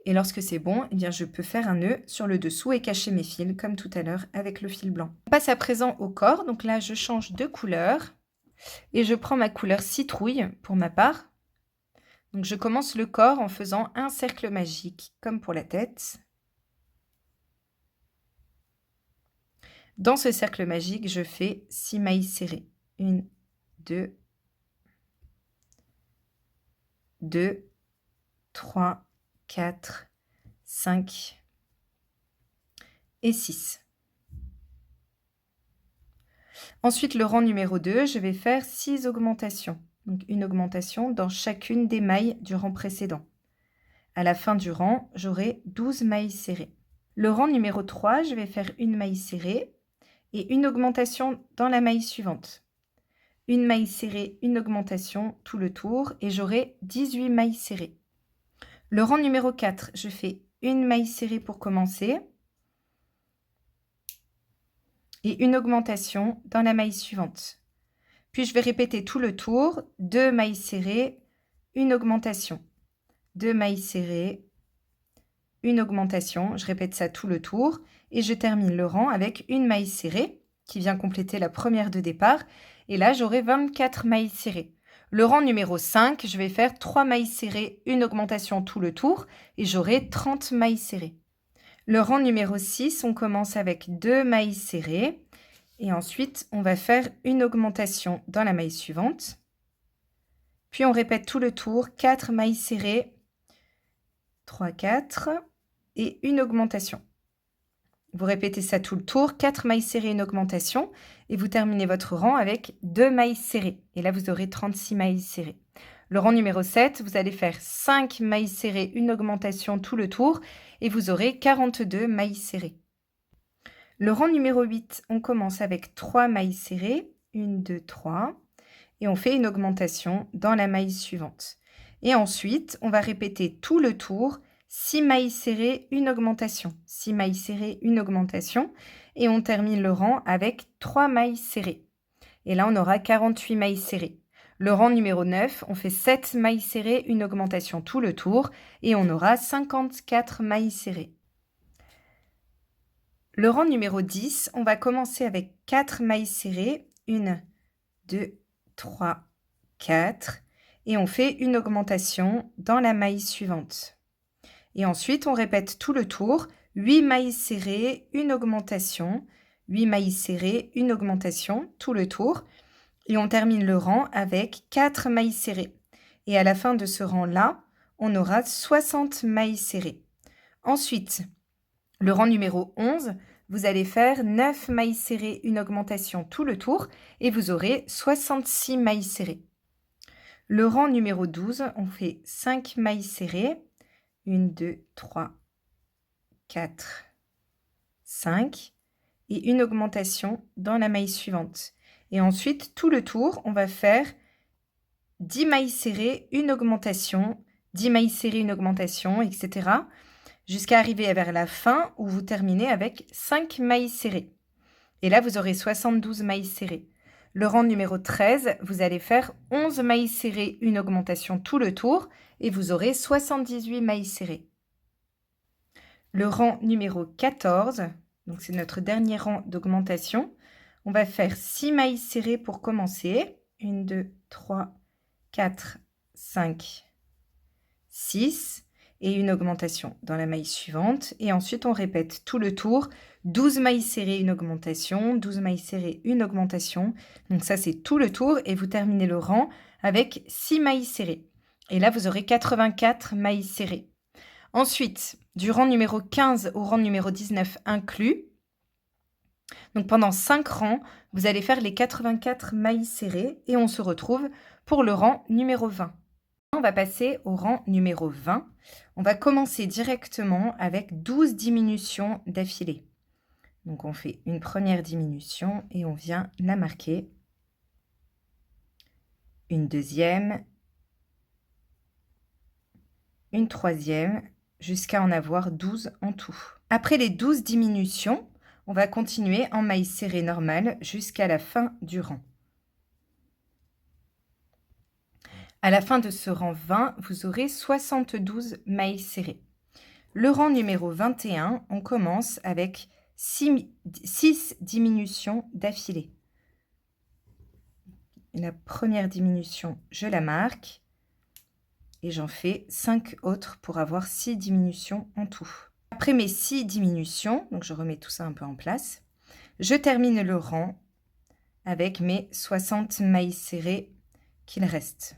Speaker 1: Et lorsque c'est bon, eh bien, je peux faire un nœud sur le dessous et cacher mes fils, comme tout à l'heure avec le fil blanc. On passe à présent au corps. Donc là, je change de couleur. Et je prends ma couleur citrouille pour ma part. Donc je commence le corps en faisant un cercle magique, comme pour la tête. Dans ce cercle magique, je fais 6 mailles serrées. 1, 2, 2, 3, 4, 5 et 6. Ensuite, le rang numéro 2, je vais faire 6 augmentations. Donc une augmentation dans chacune des mailles du rang précédent. À la fin du rang, j'aurai 12 mailles serrées. Le rang numéro 3, je vais faire une maille serrée et une augmentation dans la maille suivante. Une maille serrée, une augmentation tout le tour et j'aurai 18 mailles serrées. Le rang numéro 4, je fais une maille serrée pour commencer et une augmentation dans la maille suivante. Puis je vais répéter tout le tour, 2 mailles serrées, une augmentation, 2 mailles serrées, une augmentation, je répète ça tout le tour et je termine le rang avec une maille serrée qui vient compléter la première de départ et là j'aurai 24 mailles serrées. Le rang numéro 5, je vais faire 3 mailles serrées, une augmentation tout le tour et j'aurai 30 mailles serrées. Le rang numéro 6, on commence avec 2 mailles serrées et ensuite on va faire une augmentation dans la maille suivante. Puis on répète tout le tour, 4 mailles serrées, 3, 4 et une augmentation. Vous répétez ça tout le tour, 4 mailles serrées, une augmentation et vous terminez votre rang avec 2 mailles serrées. Et là, vous aurez 36 mailles serrées. Le rang numéro 7, vous allez faire 5 mailles serrées, une augmentation tout le tour et vous aurez 42 mailles serrées. Le rang numéro 8, on commence avec 3 mailles serrées, 1, 2, 3, et on fait une augmentation dans la maille suivante. Et ensuite, on va répéter tout le tour, 6 mailles serrées, une augmentation, 6 mailles serrées, une augmentation, et on termine le rang avec 3 mailles serrées. Et là, on aura 48 mailles serrées. Le rang numéro 9, on fait 7 mailles serrées, une augmentation tout le tour, et on aura 54 mailles serrées. Le rang numéro 10, on va commencer avec 4 mailles serrées, 1, 2, 3, 4, et on fait une augmentation dans la maille suivante. Et ensuite, on répète tout le tour, 8 mailles serrées, une augmentation, 8 mailles serrées, une augmentation, tout le tour, et on termine le rang avec 4 mailles serrées. Et à la fin de ce rang-là, on aura 60 mailles serrées. Ensuite, le rang numéro 11, vous allez faire 9 mailles serrées, une augmentation tout le tour, et vous aurez 66 mailles serrées. Le rang numéro 12, on fait 5 mailles serrées, 1, 2, 3, 4, 5, et une augmentation dans la maille suivante. Et ensuite, tout le tour, on va faire 10 mailles serrées, une augmentation, 10 mailles serrées, une augmentation, etc. jusqu'à arriver vers la fin où vous terminez avec 5 mailles serrées. Et là, vous aurez 72 mailles serrées. Le rang numéro 13, vous allez faire 11 mailles serrées, une augmentation tout le tour, et vous aurez 78 mailles serrées. Le rang numéro 14, donc c'est notre dernier rang d'augmentation, on va faire 6 mailles serrées pour commencer. 1, 2, 3, 4, 5, 6, et une augmentation dans la maille suivante. Et ensuite, on répète tout le tour, 12 mailles serrées, une augmentation, 12 mailles serrées, une augmentation. Donc ça, c'est tout le tour, et vous terminez le rang avec 6 mailles serrées. Et là, vous aurez 84 mailles serrées. Ensuite, du rang numéro 15 au rang numéro 19 inclus, donc pendant 5 rangs, vous allez faire les 84 mailles serrées et on se retrouve pour le rang numéro 20. On va passer au rang numéro 20. On va commencer directement avec 12 diminutions d'affilée. Donc on fait une première diminution et on vient la marquer. Une deuxième, une troisième, jusqu'à en avoir 12 en tout. Après les 12 diminutions, on va continuer en maille serrée normale jusqu'à la fin du rang. À la fin de ce rang 20, vous aurez 72 mailles serrées. Le rang numéro 21, on commence avec 6 diminutions d'affilée. La première diminution, je la marque et j'en fais 5 autres pour avoir 6 diminutions en tout. Après mes 6 diminutions, donc je remets tout ça un peu en place, je termine le rang avec mes 60 mailles serrées qu'il reste.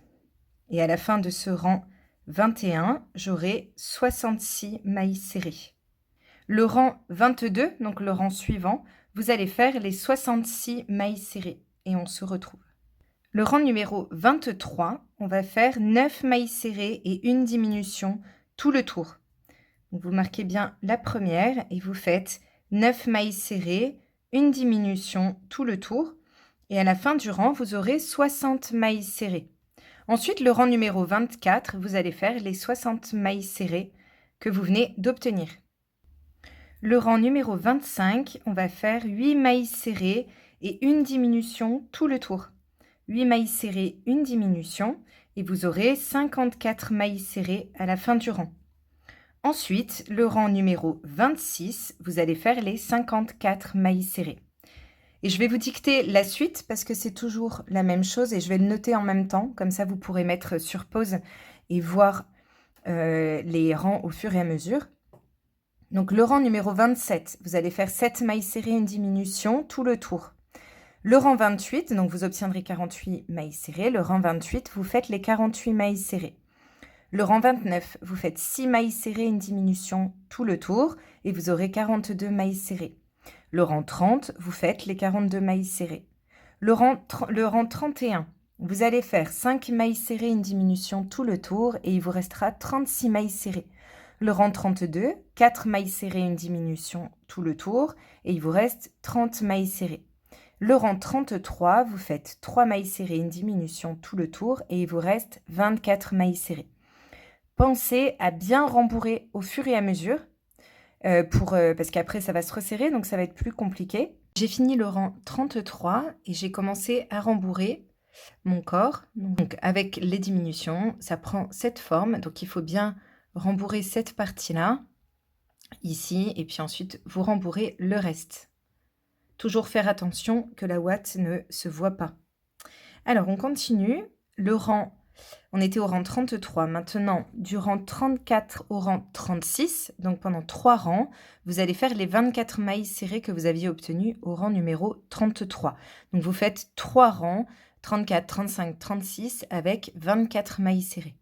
Speaker 1: Et à la fin de ce rang 21, j'aurai 66 mailles serrées. Le rang 22, donc le rang suivant, vous allez faire les 66 mailles serrées et on se retrouve. Le rang numéro 23, on va faire 9 mailles serrées et une diminution tout le tour. Donc vous marquez bien la première et vous faites 9 mailles serrées, une diminution tout le tour. Et à la fin du rang, vous aurez 60 mailles serrées. Ensuite, le rang numéro 24, vous allez faire les 60 mailles serrées que vous venez d'obtenir. Le rang numéro 25, on va faire 8 mailles serrées et une diminution tout le tour. 8 mailles serrées, une diminution, et vous aurez 54 mailles serrées à la fin du rang. Ensuite, le rang numéro 26, vous allez faire les 54 mailles serrées. Et je vais vous dicter la suite parce que c'est toujours la même chose et je vais le noter en même temps. Comme ça, vous pourrez mettre sur pause et voir les rangs au fur et à mesure. Donc, le rang numéro 27, vous allez faire 7 mailles serrées, une diminution, tout le tour. Le rang 28, donc vous obtiendrez 48 mailles serrées. Le rang 28, vous faites les 48 mailles serrées. Le rang 29, vous faites 6 mailles serrées, une diminution, tout le tour, et vous aurez 42 mailles serrées. Le rang 30, vous faites les 42 mailles serrées. Le rang 31, vous allez faire 5 mailles serrées, une diminution, tout le tour, et il vous restera 36 mailles serrées. Le rang 32, 4 mailles serrées, une diminution tout le tour et il vous reste 30 mailles serrées. Le rang 33, vous faites 3 mailles serrées, une diminution tout le tour et il vous reste 24 mailles serrées. Pensez à bien rembourrer au fur et à mesure parce qu'après ça va se resserrer, donc ça va être plus compliqué. J'ai fini le rang 33 et j'ai commencé à rembourrer mon corps. Donc avec les diminutions, ça prend cette forme, donc il faut bien rembourrer cette partie-là, ici, et puis ensuite vous rembourrez le reste. Toujours faire attention que la ouate ne se voit pas. Alors on continue, on était au rang 33, maintenant du rang 34 au rang 36, donc pendant 3 rangs, vous allez faire les 24 mailles serrées que vous aviez obtenues au rang numéro 33. Donc vous faites 3 rangs, 34, 35, 36 avec 24 mailles serrées.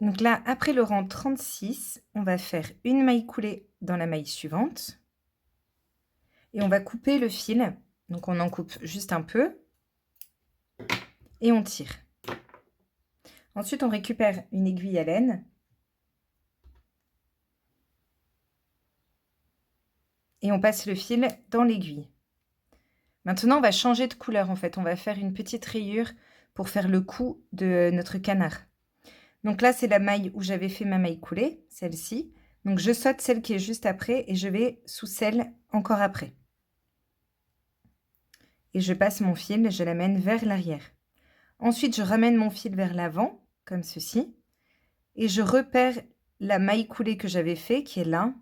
Speaker 1: Donc là, après le rang 36, on va faire une maille coulée dans la maille suivante. Et on va couper le fil. Donc on en coupe juste un peu. Et on tire. Ensuite, on récupère une aiguille à laine. Et on passe le fil dans l'aiguille. Maintenant, on va changer de couleur en fait. On va faire une petite rayure pour faire le cou de notre canard. Donc là, c'est la maille où j'avais fait ma maille coulée, celle-ci. Donc je saute celle qui est juste après et je vais sous celle encore après. Et je passe mon fil, je l'amène vers l'arrière. Ensuite, je ramène mon fil vers l'avant, comme ceci. Et je repère la maille coulée que j'avais fait, qui est là.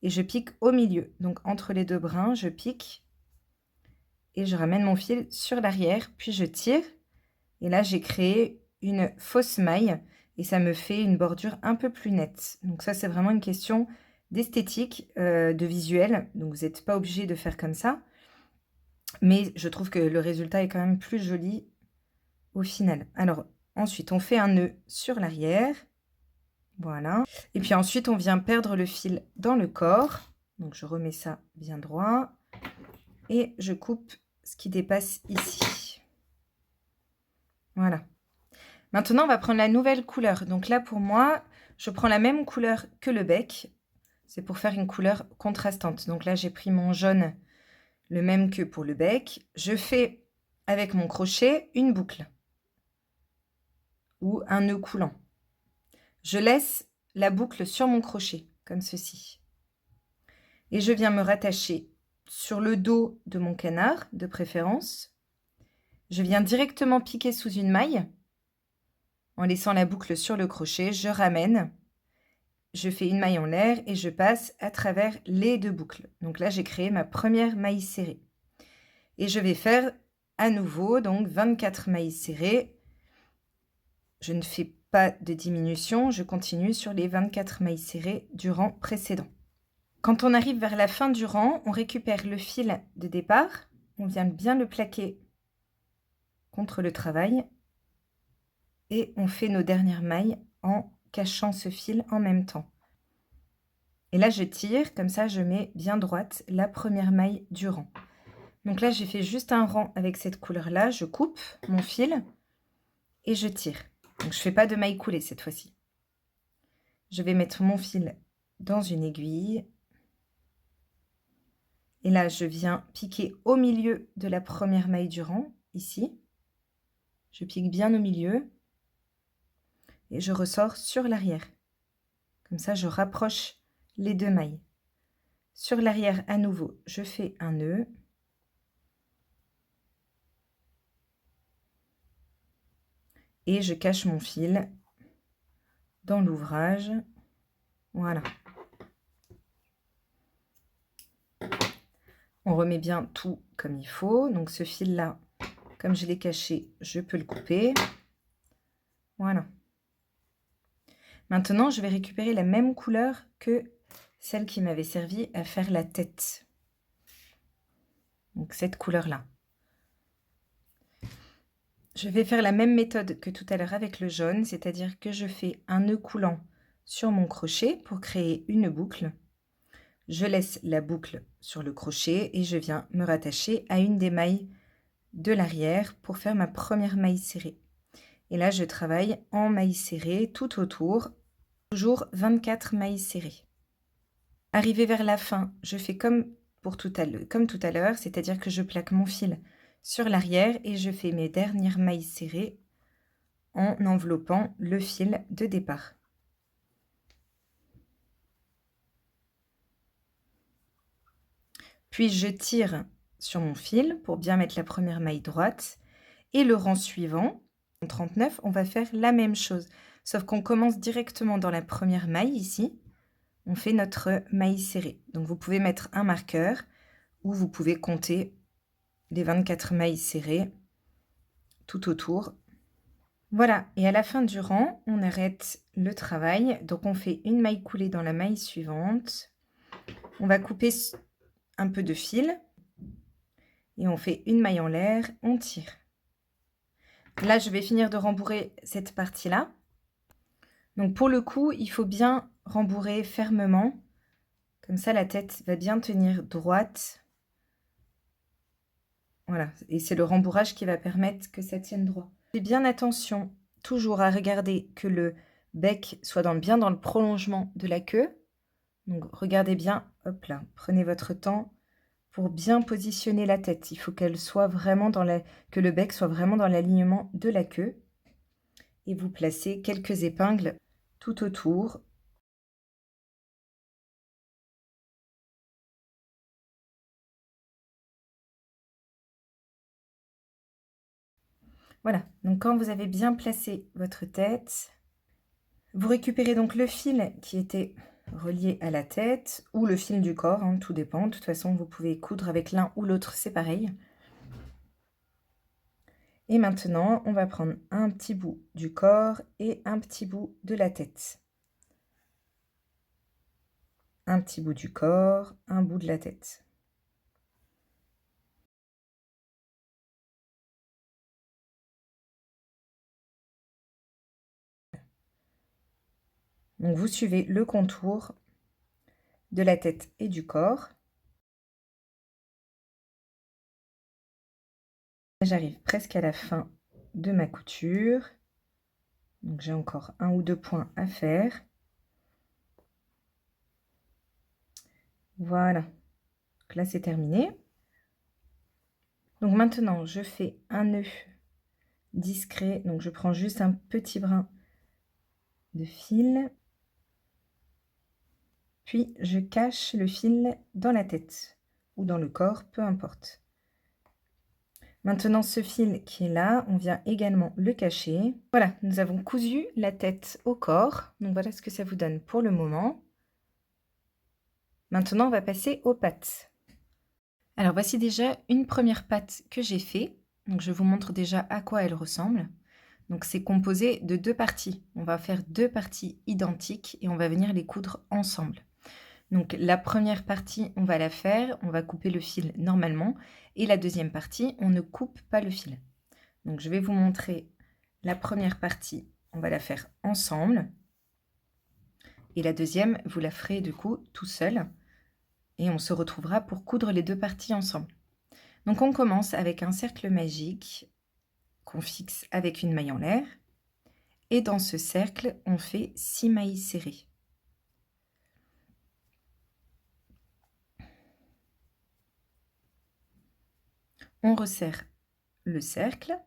Speaker 1: Et je pique au milieu. Donc entre les deux brins, je pique. Et je ramène mon fil sur l'arrière, puis je tire. Et là, j'ai créé une fausse maille et ça me fait une bordure un peu plus nette. Donc ça, c'est vraiment une question d'esthétique, de visuel. Donc vous n'êtes pas obligé de faire comme ça. Mais je trouve que le résultat est quand même plus joli au final. Alors, ensuite, on fait un nœud sur l'arrière. Voilà. Et puis ensuite, on vient perdre le fil dans le corps. Donc je remets ça bien droit. Et je coupe ce qui dépasse ici. Voilà. Maintenant, on va prendre la nouvelle couleur. Donc là, pour moi, je prends la même couleur que le bec. C'est pour faire une couleur contrastante. Donc là, j'ai pris mon jaune, le même que pour le bec. Je fais, avec mon crochet, une boucle ou un nœud coulant. Je laisse la boucle sur mon crochet, comme ceci. Et je viens me rattacher sur le dos de mon canard, de préférence. Je viens directement piquer sous une maille. En laissant la boucle sur le crochet, je ramène, je fais une maille en l'air et je passe à travers les deux boucles. Donc là, j'ai créé ma première maille serrée. Et je vais faire à nouveau donc 24 mailles serrées. Je ne fais pas de diminution, je continue sur les 24 mailles serrées du rang précédent. Quand on arrive vers la fin du rang, on récupère le fil de départ, on vient bien le plaquer contre le travail. Et on fait nos dernières mailles en cachant ce fil en même temps. Et là, je tire, comme ça, je mets bien droite la première maille du rang. Donc là, j'ai fait juste un rang avec cette couleur-là. Je coupe mon fil et je tire. Donc, je ne fais pas de maille coulée cette fois-ci. Je vais mettre mon fil dans une aiguille. Et là, je viens piquer au milieu de la première maille du rang, ici. Je pique bien au milieu. Et je ressors sur l'arrière. Comme ça, je rapproche les deux mailles. Sur l'arrière, à nouveau, je fais un nœud. Et je cache mon fil dans l'ouvrage. Voilà. On remet bien tout comme il faut. Donc ce fil-là, comme je l'ai caché, je peux le couper. Voilà. Maintenant, je vais récupérer la même couleur que celle qui m'avait servi à faire la tête. Donc cette couleur-là. Je vais faire la même méthode que tout à l'heure avec le jaune, c'est-à-dire que je fais un nœud coulant sur mon crochet pour créer une boucle. Je laisse la boucle sur le crochet et je viens me rattacher à une des mailles de l'arrière pour faire ma première maille serrée. Et là, je travaille en maille serrée tout autour Toujours 24 mailles serrées. Arrivé vers la fin, je fais comme tout à l'heure, c'est-à-dire que je plaque mon fil sur l'arrière et je fais mes dernières mailles serrées en enveloppant le fil de départ. Puis je tire sur mon fil pour bien mettre la première maille droite et le rang suivant, en 39, on va faire la même chose, sauf qu'on commence directement dans la première maille ici, on fait notre maille serrée. Donc vous pouvez mettre un marqueur ou vous pouvez compter les 24 mailles serrées tout autour. Voilà, et à la fin du rang, on arrête le travail. Donc on fait une maille coulée dans la maille suivante. On va couper un peu de fil et on fait une maille en l'air, on tire. Là, je vais finir de rembourrer cette partie-là. Donc pour le coup, il faut bien rembourrer fermement. Comme ça, la tête va bien tenir droite. Voilà, et c'est le rembourrage qui va permettre que ça tienne droit. Faites bien attention, toujours à regarder que le bec soit bien dans le prolongement de la queue. Donc regardez bien, hop là, prenez votre temps pour bien positionner la tête. Il faut qu'elle soit vraiment que le bec soit vraiment dans l'alignement de la queue. Et vous placez quelques épingles tout autour. Voilà, donc quand vous avez bien placé votre tête, vous récupérez donc le fil qui était relié à la tête ou le fil du corps, hein, tout dépend. De toute façon, vous pouvez coudre avec l'un ou l'autre, c'est pareil. Et maintenant, on va prendre un petit bout du corps et un petit bout de la tête. Un petit bout du corps, un bout de la tête. Donc vous suivez le contour de la tête et du corps. J'arrive presque à la fin de ma couture. Donc j'ai encore un ou deux points à faire. Voilà. Donc là, c'est terminé. Donc maintenant, je fais un nœud discret. Donc je prends juste un petit brin de fil. Puis je cache le fil dans la tête ou dans le corps, peu importe. Maintenant, ce fil qui est là, on vient également le cacher. Voilà, nous avons cousu la tête au corps. Donc voilà ce que ça vous donne pour le moment. Maintenant, on va passer aux pattes. Alors voici déjà une première patte que j'ai fait. Donc je vous montre déjà à quoi elle ressemble. Donc c'est composé de deux parties. On va faire deux parties identiques et on va venir les coudre ensemble. Donc la première partie, on va la faire, on va couper le fil normalement. Et la deuxième partie, on ne coupe pas le fil. Donc je vais vous montrer la première partie, on va la faire ensemble. Et la deuxième, vous la ferez du coup tout seul. Et on se retrouvera pour coudre les deux parties ensemble. Donc on commence avec un cercle magique qu'on fixe avec une maille en l'air. Et dans ce cercle, on fait 6 mailles serrées. On resserre le cercle.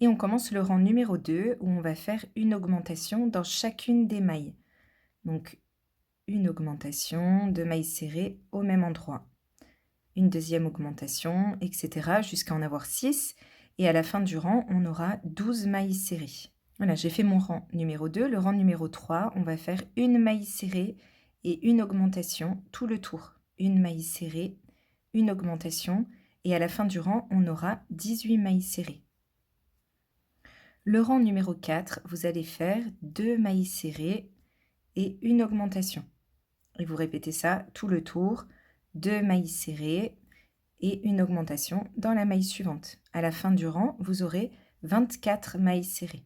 Speaker 1: Et on commence le rang numéro 2 où on va faire une augmentation dans chacune des mailles. Donc une augmentation, 2 mailles serrées au même endroit. Une deuxième augmentation, etc. jusqu'à en avoir 6. Et à la fin du rang, on aura 12 mailles serrées. Voilà, j'ai fait mon rang numéro 2. Le rang numéro 3, on va faire une maille serrée et une augmentation tout le tour. Une maille serrée, une augmentation. Et à la fin du rang, on aura 18 mailles serrées. Le rang numéro 4, vous allez faire 2 mailles serrées et une augmentation. Et vous répétez ça tout le tour, 2 mailles serrées et une augmentation dans la maille suivante. À la fin du rang, vous aurez 24 mailles serrées.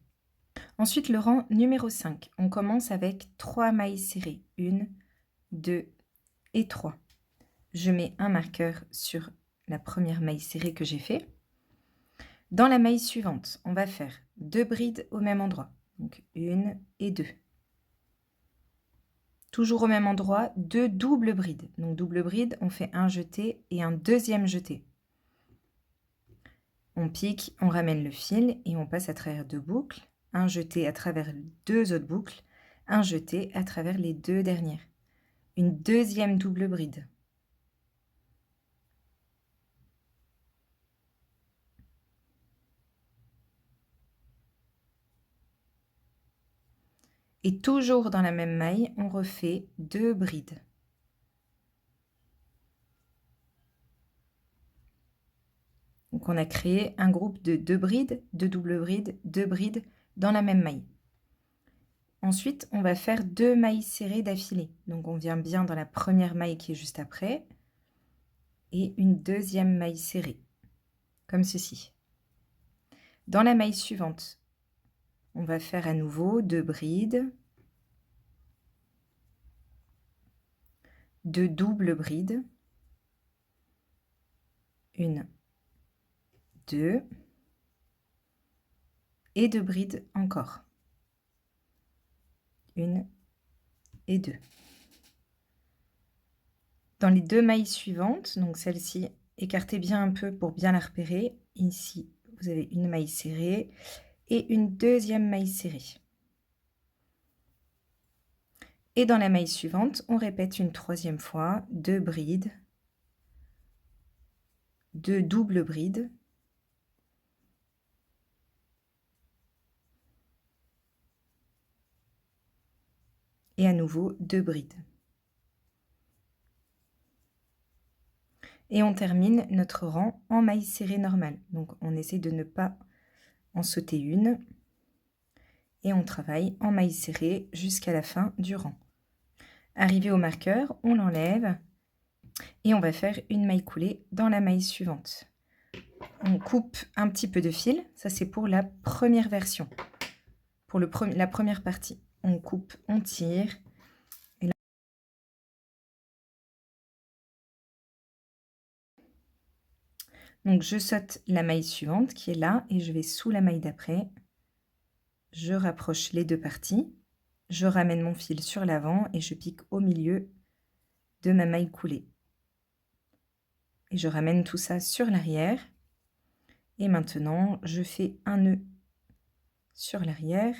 Speaker 1: Ensuite, le rang numéro 5, on commence avec 3 mailles serrées. 1, 2 et 3. Je mets un marqueur sur la première maille serrée que j'ai fait. Dans la maille suivante, on va faire 2 brides au même endroit. Donc 1 et 2. Toujours au même endroit, 2 doubles brides. Donc double bride, on fait un jeté et un deuxième jeté. On pique, on ramène le fil et on passe à travers 2 boucles, un jeté à travers 2 autres boucles, un jeté à travers les 2 dernières. Une deuxième double bride. Et toujours dans la même maille, on refait 2 brides. Donc on a créé un groupe de 2 brides, 2 doubles brides, 2 brides dans la même maille. Ensuite, on va faire 2 mailles serrées d'affilée. Donc on vient bien dans la première maille qui est juste après et une deuxième maille serrée, comme ceci. Dans la maille suivante, on va faire à nouveau 2 brides, 2 doubles brides, 1, 2 et 2 brides encore. 1 et 2. Dans les 2 mailles suivantes, donc celle-ci, écartez bien un peu pour bien la repérer. Ici, vous avez une maille serrée et une deuxième maille serrée. Et dans la maille suivante, on répète une troisième fois, 2 brides, 2 doubles brides, et à nouveau 2 brides. Et on termine notre rang en maille serrée normale. Donc on essaie de ne pas en sauter une. Et on travaille en maille serrée jusqu'à la fin du rang. Arrivé au marqueur, on l'enlève et on va faire une maille coulée dans la maille suivante. On coupe un petit peu de fil, ça c'est pour la première version, pour la première partie. On coupe, on tire. Et là... Donc je saute la maille suivante qui est là et je vais sous la maille d'après. Je rapproche les deux parties. Je ramène mon fil sur l'avant et je pique au milieu de ma maille coulée. Et je ramène tout ça sur l'arrière. Et maintenant, je fais un nœud sur l'arrière.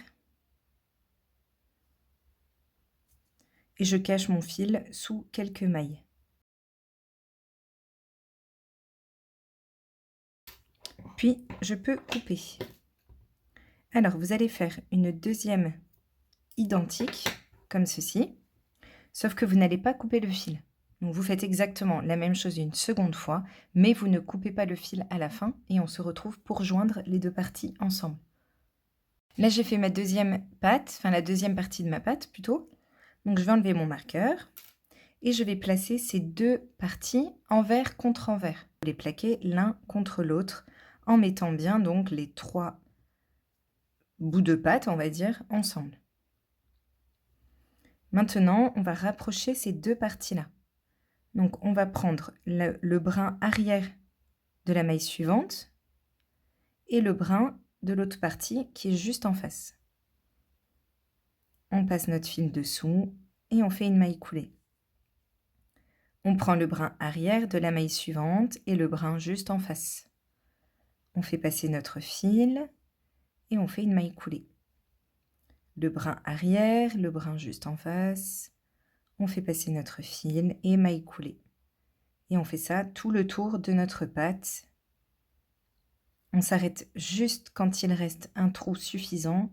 Speaker 1: Et je cache mon fil sous quelques mailles. Puis, je peux couper. Alors, vous allez faire une deuxième identique, comme ceci, sauf que vous n'allez pas couper le fil. Donc, vous faites exactement la même chose une seconde fois, mais vous ne coupez pas le fil à la fin et on se retrouve pour joindre les deux parties ensemble. Là, j'ai fait ma deuxième patte, enfin la deuxième partie de ma patte plutôt. Donc, je vais enlever mon marqueur et je vais placer ces deux parties envers contre envers. Les plaquer l'un contre l'autre en mettant bien donc les 3 bouts de patte, on va dire, ensemble. Maintenant, on va rapprocher ces deux parties-là. Donc, on va prendre le brin arrière de la maille suivante et le brin de l'autre partie qui est juste en face. On passe notre fil dessous et on fait une maille coulée. On prend le brin arrière de la maille suivante et le brin juste en face. On fait passer notre fil et on fait une maille coulée. Le brin arrière, le brin juste en face. On fait passer notre fil et maille coulée. Et on fait ça tout le tour de notre patte. On s'arrête juste quand il reste un trou suffisant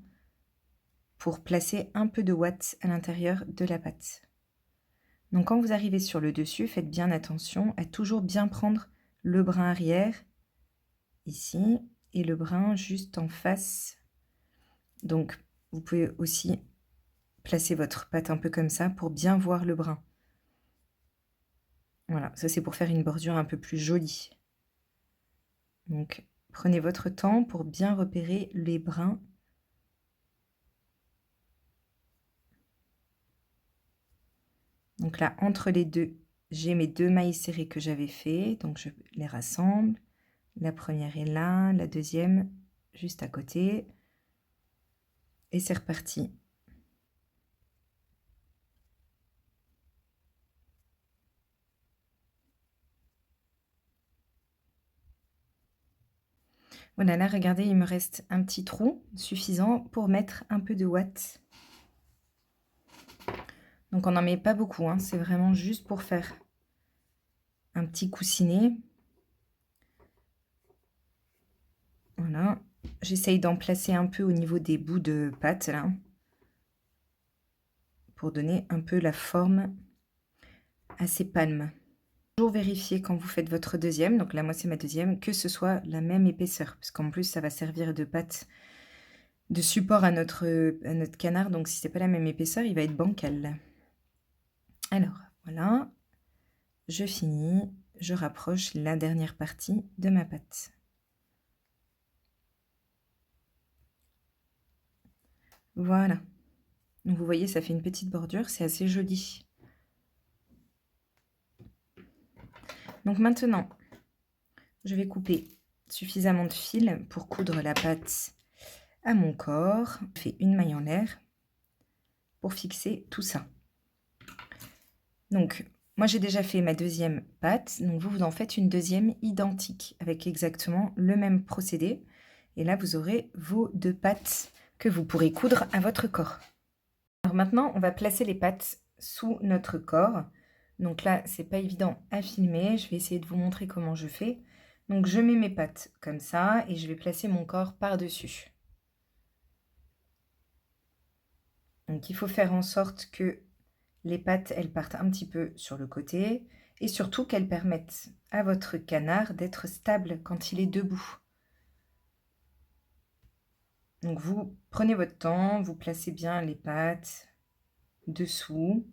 Speaker 1: pour placer un peu de ouate à l'intérieur de la patte. Donc quand vous arrivez sur le dessus, faites bien attention à toujours bien prendre le brin arrière, ici, et le brin juste en face. Donc vous pouvez aussi placer votre patte un peu comme ça pour bien voir le brin. Voilà, ça c'est pour faire une bordure un peu plus jolie. Donc prenez votre temps pour bien repérer les brins. Donc là, entre les deux, j'ai mes deux mailles serrées que j'avais fait, donc je les rassemble. La première est là, la deuxième juste à côté. Et c'est reparti. Voilà, là, regardez, il me reste un petit trou suffisant pour mettre un peu de ouate. Donc on n'en met pas beaucoup, hein, c'est vraiment juste pour faire un petit coussinet. Voilà, j'essaye d'en placer un peu au niveau des bouts de pâte là, pour donner un peu la forme à ces palmes. Toujours vérifier quand vous faites votre deuxième, donc là moi c'est ma deuxième, que ce soit la même épaisseur, parce qu'en plus ça va servir de pâte, de support à notre canard, donc si c'est pas la même épaisseur, il va être bancal. Alors voilà, je finis, je rapproche la dernière partie de ma pâte. Voilà. Donc vous voyez, ça fait une petite bordure, c'est assez joli. Donc maintenant, je vais couper suffisamment de fil pour coudre la pâte à mon corps. Je fais une maille en l'air pour fixer tout ça. Donc, moi j'ai déjà fait ma deuxième pâte, donc vous en faites une deuxième identique avec exactement le même procédé. Et là, vous aurez vos deux pâtes que vous pourrez coudre à votre corps. Alors maintenant, on va placer les pâtes sous notre corps. Donc là, c'est pas évident à filmer. Je vais essayer de vous montrer comment je fais. Donc je mets mes pâtes comme ça et je vais placer mon corps par-dessus. Donc il faut faire en sorte que les pâtes, elles partent un petit peu sur le côté et surtout qu'elles permettent à votre canard d'être stable quand il est debout. Donc vous prenez votre temps, vous placez bien les pâtes dessous.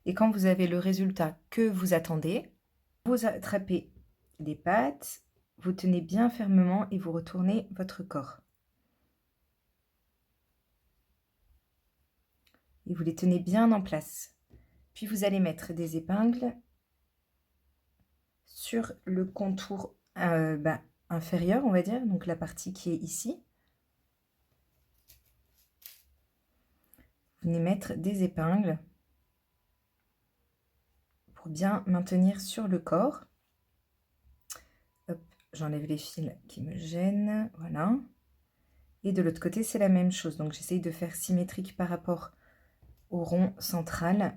Speaker 1: Et quand vous avez le résultat que vous attendez, vous attrapez les pattes, vous tenez bien fermement et vous retournez votre corps. Et vous les tenez bien en place. Puis vous allez mettre des épingles sur le contour inférieur, on va dire, donc la partie qui est ici. Vous venez mettre des épingles pour bien maintenir sur le corps. Hop, j'enlève les fils qui me gênent, voilà. Et de l'autre côté, c'est la même chose. Donc j'essaye de faire symétrique par rapport au rond central.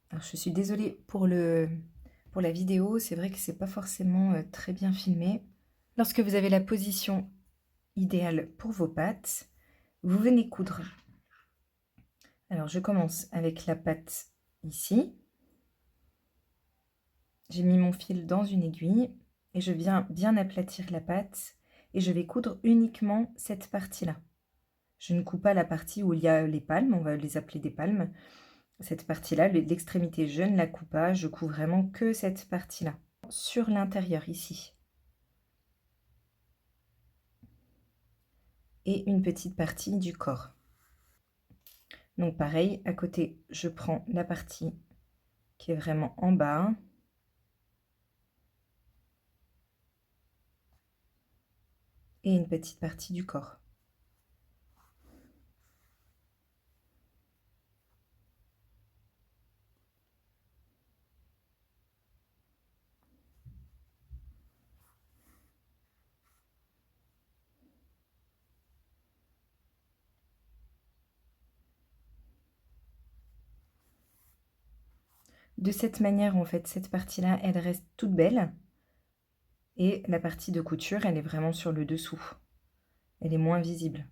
Speaker 1: Alors je suis désolée pour la vidéo, c'est vrai que c'est pas forcément très bien filmé. Lorsque vous avez la position idéale pour vos pattes, vous venez coudre. Alors je commence avec la patte ici. J'ai mis mon fil dans une aiguille et je viens bien aplatir la patte et je vais coudre uniquement cette partie-là. Je ne coupe pas la partie où il y a les palmes, on va les appeler des palmes. Cette partie-là, l'extrémité, je ne la coupe pas, je couds vraiment que cette partie-là. Sur l'intérieur, ici. Et une petite partie du corps. Donc pareil, à côté, je prends la partie qui est vraiment en bas. Et une petite partie du corps. De cette manière, en fait, cette partie-là, elle reste toute belle. Et la partie de couture, elle est vraiment sur le dessous. Elle est moins visible.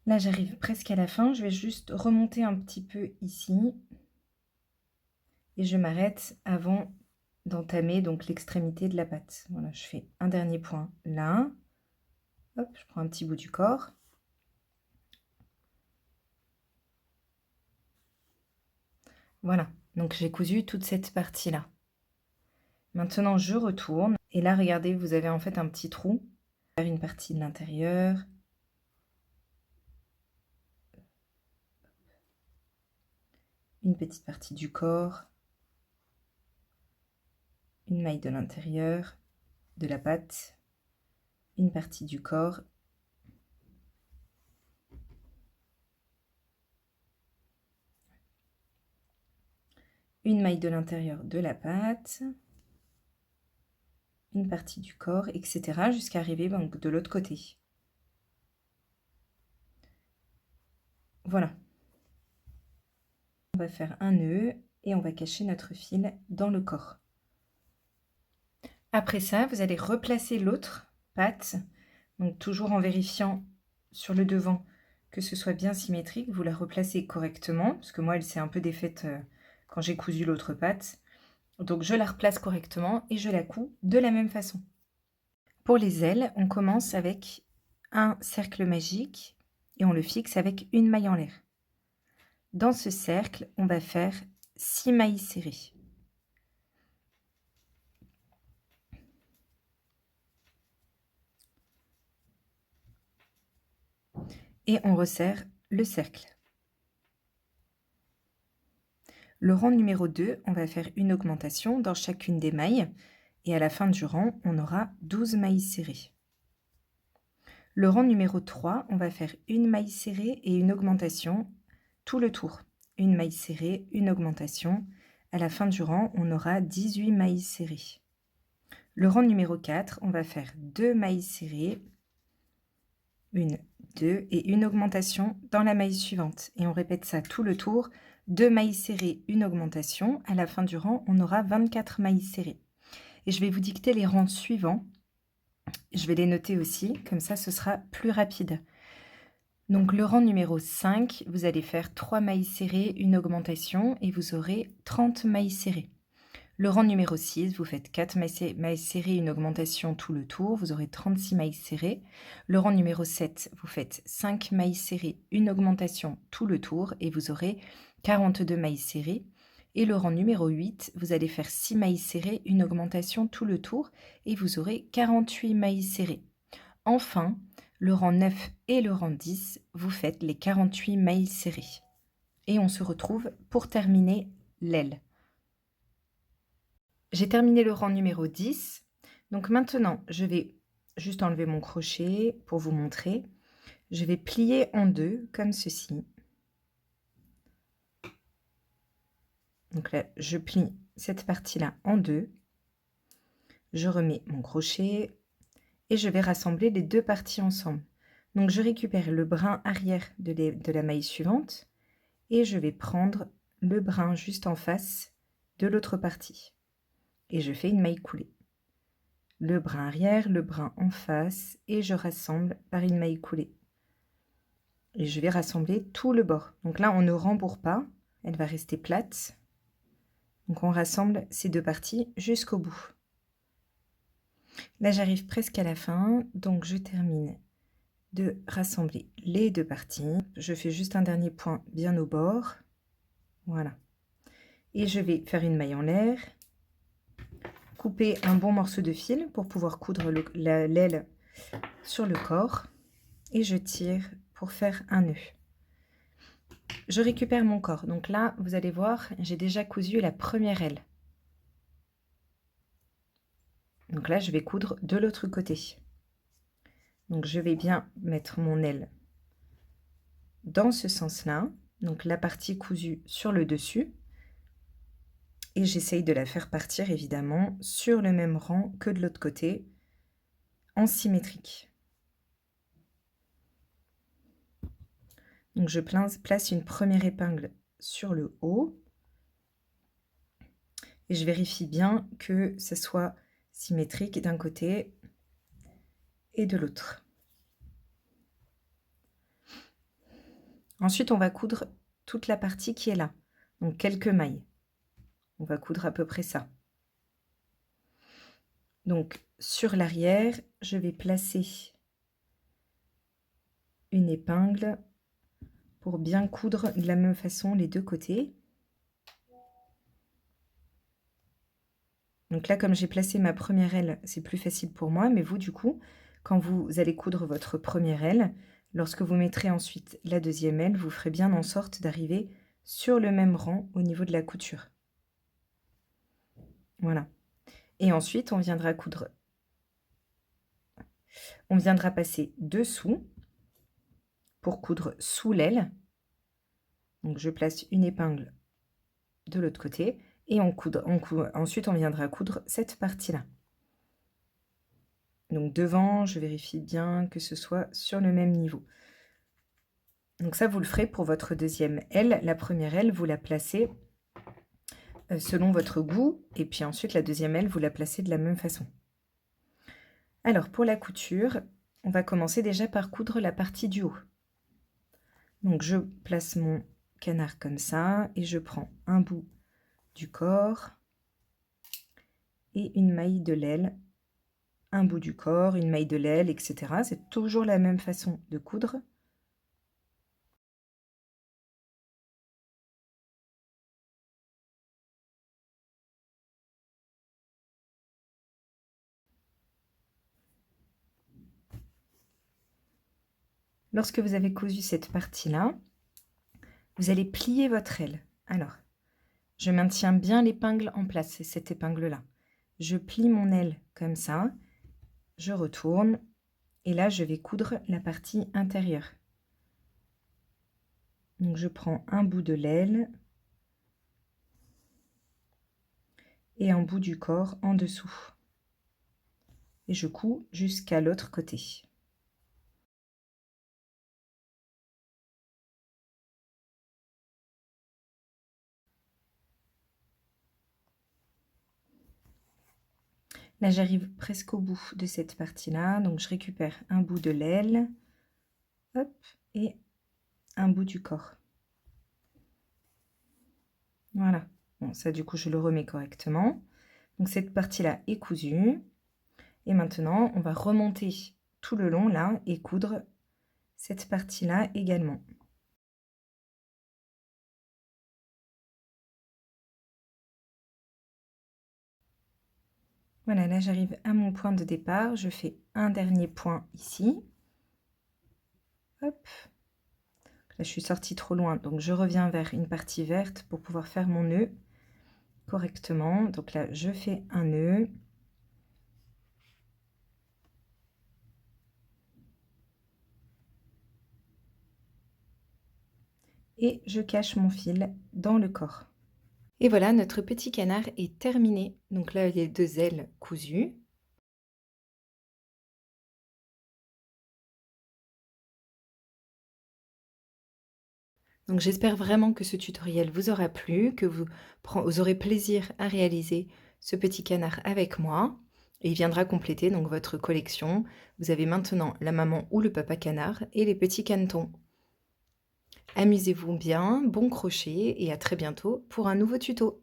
Speaker 1: Là, j'arrive presque à la fin. Je vais juste remonter un petit peu ici. Et je m'arrête avant d'entamer donc l'extrémité de la patte. Voilà, je fais un dernier point là. Hop, je prends un petit bout du corps. Voilà, donc j'ai cousu toute cette partie-là. Maintenant, je retourne et là, regardez, vous avez en fait un petit trou. Faire une partie de l'intérieur. Une petite partie du corps. Une maille de l'intérieur de la patte. Une partie du corps. Une maille de l'intérieur de la patte. Une partie du corps, etc. jusqu'à arriver donc de l'autre côté. Voilà. On va faire un nœud et on va cacher notre fil dans le corps. Après ça, vous allez replacer l'autre patte, donc toujours en vérifiant sur le devant que ce soit bien symétrique. Vous la replacez correctement, parce que moi, elle s'est un peu défaite quand j'ai cousu l'autre patte. Donc, je la replace correctement et je la couds de la même façon. Pour les ailes, on commence avec un cercle magique et on le fixe avec une maille en l'air. Dans ce cercle, on va faire 6 mailles serrées. Et on resserre le cercle. Le rang numéro 2, on va faire une augmentation dans chacune des mailles et à la fin du rang, on aura 12 mailles serrées. Le rang numéro 3, on va faire une maille serrée et une augmentation tout le tour. Une maille serrée, une augmentation. À la fin du rang, on aura 18 mailles serrées. Le rang numéro 4, on va faire 2 mailles serrées, une, 2 et une augmentation dans la maille suivante. Et on répète ça tout le tour. 2 mailles serrées, une augmentation. À la fin du rang, on aura 24 mailles serrées. Et je vais vous dicter les rangs suivants. Je vais les noter aussi, comme ça ce sera plus rapide. Donc le rang numéro 5, vous allez faire 3 mailles serrées, une augmentation et vous aurez 30 mailles serrées. Le rang numéro 6, vous faites 4 mailles serrées, une augmentation tout le tour, vous aurez 36 mailles serrées. Le rang numéro 7, vous faites 5 mailles serrées, une augmentation tout le tour et vous aurez 42 mailles serrées. Et le rang numéro 8, vous allez faire 6 mailles serrées, une augmentation tout le tour et vous aurez 48 mailles serrées. Enfin, le rang 9 et le rang 10, vous faites les 48 mailles serrées. Et on se retrouve pour terminer l'aile. J'ai terminé le rang numéro 10. Donc maintenant, je vais juste enlever mon crochet pour vous montrer. Je vais plier en deux comme ceci. Donc là, je plie cette partie-là en deux. Je remets mon crochet et je vais rassembler les deux parties ensemble. Donc je récupère le brin arrière de la maille suivante et je vais prendre le brin juste en face de l'autre partie. Et je fais une maille coulée. Le brin arrière, le brin en face et je rassemble par une maille coulée. Et je vais rassembler tout le bord. Donc là, on ne rembourre pas, elle va rester plate. Donc on rassemble ces deux parties jusqu'au bout. Là, j'arrive presque à la fin, donc je termine de rassembler les deux parties. Je fais juste un dernier point bien au bord. Voilà. Et je vais faire une maille en l'air, couper un bon morceau de fil pour pouvoir coudre l'aile sur le corps et je tire pour faire un nœud. Je récupère mon corps. Donc là, vous allez voir, j'ai déjà cousu la première aile. Donc là, je vais coudre de l'autre côté. Donc je vais bien mettre mon aile dans ce sens-là. Donc la partie cousue sur le dessus. Et j'essaye de la faire partir évidemment sur le même rang que de l'autre côté, en symétrique. Donc je place une première épingle sur le haut. Et je vérifie bien que ce soit symétrique d'un côté et de l'autre. Ensuite, on va coudre toute la partie qui est là, donc quelques mailles. On va coudre à peu près ça. Donc, sur l'arrière, je vais placer une épingle pour bien coudre de la même façon les deux côtés. Donc là, comme j'ai placé ma première aile, c'est plus facile pour moi, mais vous, du coup, quand vous allez coudre votre première aile, lorsque vous mettrez ensuite la deuxième aile, vous ferez bien en sorte d'arriver sur le même rang au niveau de la couture. Voilà. Et ensuite, on viendra passer dessous pour coudre sous l'aile. Donc je place une épingle de l'autre côté et ensuite on viendra coudre cette partie-là. Donc devant, je vérifie bien que ce soit sur le même niveau. Donc ça, vous le ferez pour votre deuxième aile. La première aile, vous la placez selon votre goût, et puis ensuite la deuxième aile, vous la placez de la même façon. Alors pour la couture, on va commencer déjà par coudre la partie du haut. Donc je place mon canard comme ça, et je prends un bout du corps et une maille de l'aile, un bout du corps, une maille de l'aile, etc. C'est toujours la même façon de coudre. Lorsque vous avez cousu cette partie-là, vous allez plier votre aile. Alors, je maintiens bien l'épingle en place, c'est cette épingle-là. Je plie mon aile comme ça, je retourne, et là, je vais coudre la partie intérieure. Donc, je prends un bout de l'aile et un bout du corps en dessous. Et je couds jusqu'à l'autre côté. Là, j'arrive presque au bout de cette partie-là, donc je récupère un bout de l'aile, hop, et un bout du corps. Voilà. Bon, ça, du coup, je le remets correctement. Donc, cette partie-là est cousue. Et maintenant, on va remonter tout le long, là, et coudre cette partie-là également. Voilà, là, j'arrive à mon point de départ. Je fais un dernier point ici. Hop. Là, je suis sortie trop loin, donc je reviens vers une partie verte pour pouvoir faire mon nœud correctement. Donc là, je fais un nœud. Et je cache mon fil dans le corps. Et voilà, notre petit canard est terminé. Donc là, il y a 2 ailes cousues. Donc j'espère vraiment que ce tutoriel vous aura plu, que vous aurez plaisir à réaliser ce petit canard avec moi. Et il viendra compléter donc votre collection. Vous avez maintenant la maman ou le papa canard et les petits canetons. Amusez-vous bien, bon crochet et à très bientôt pour un nouveau tuto.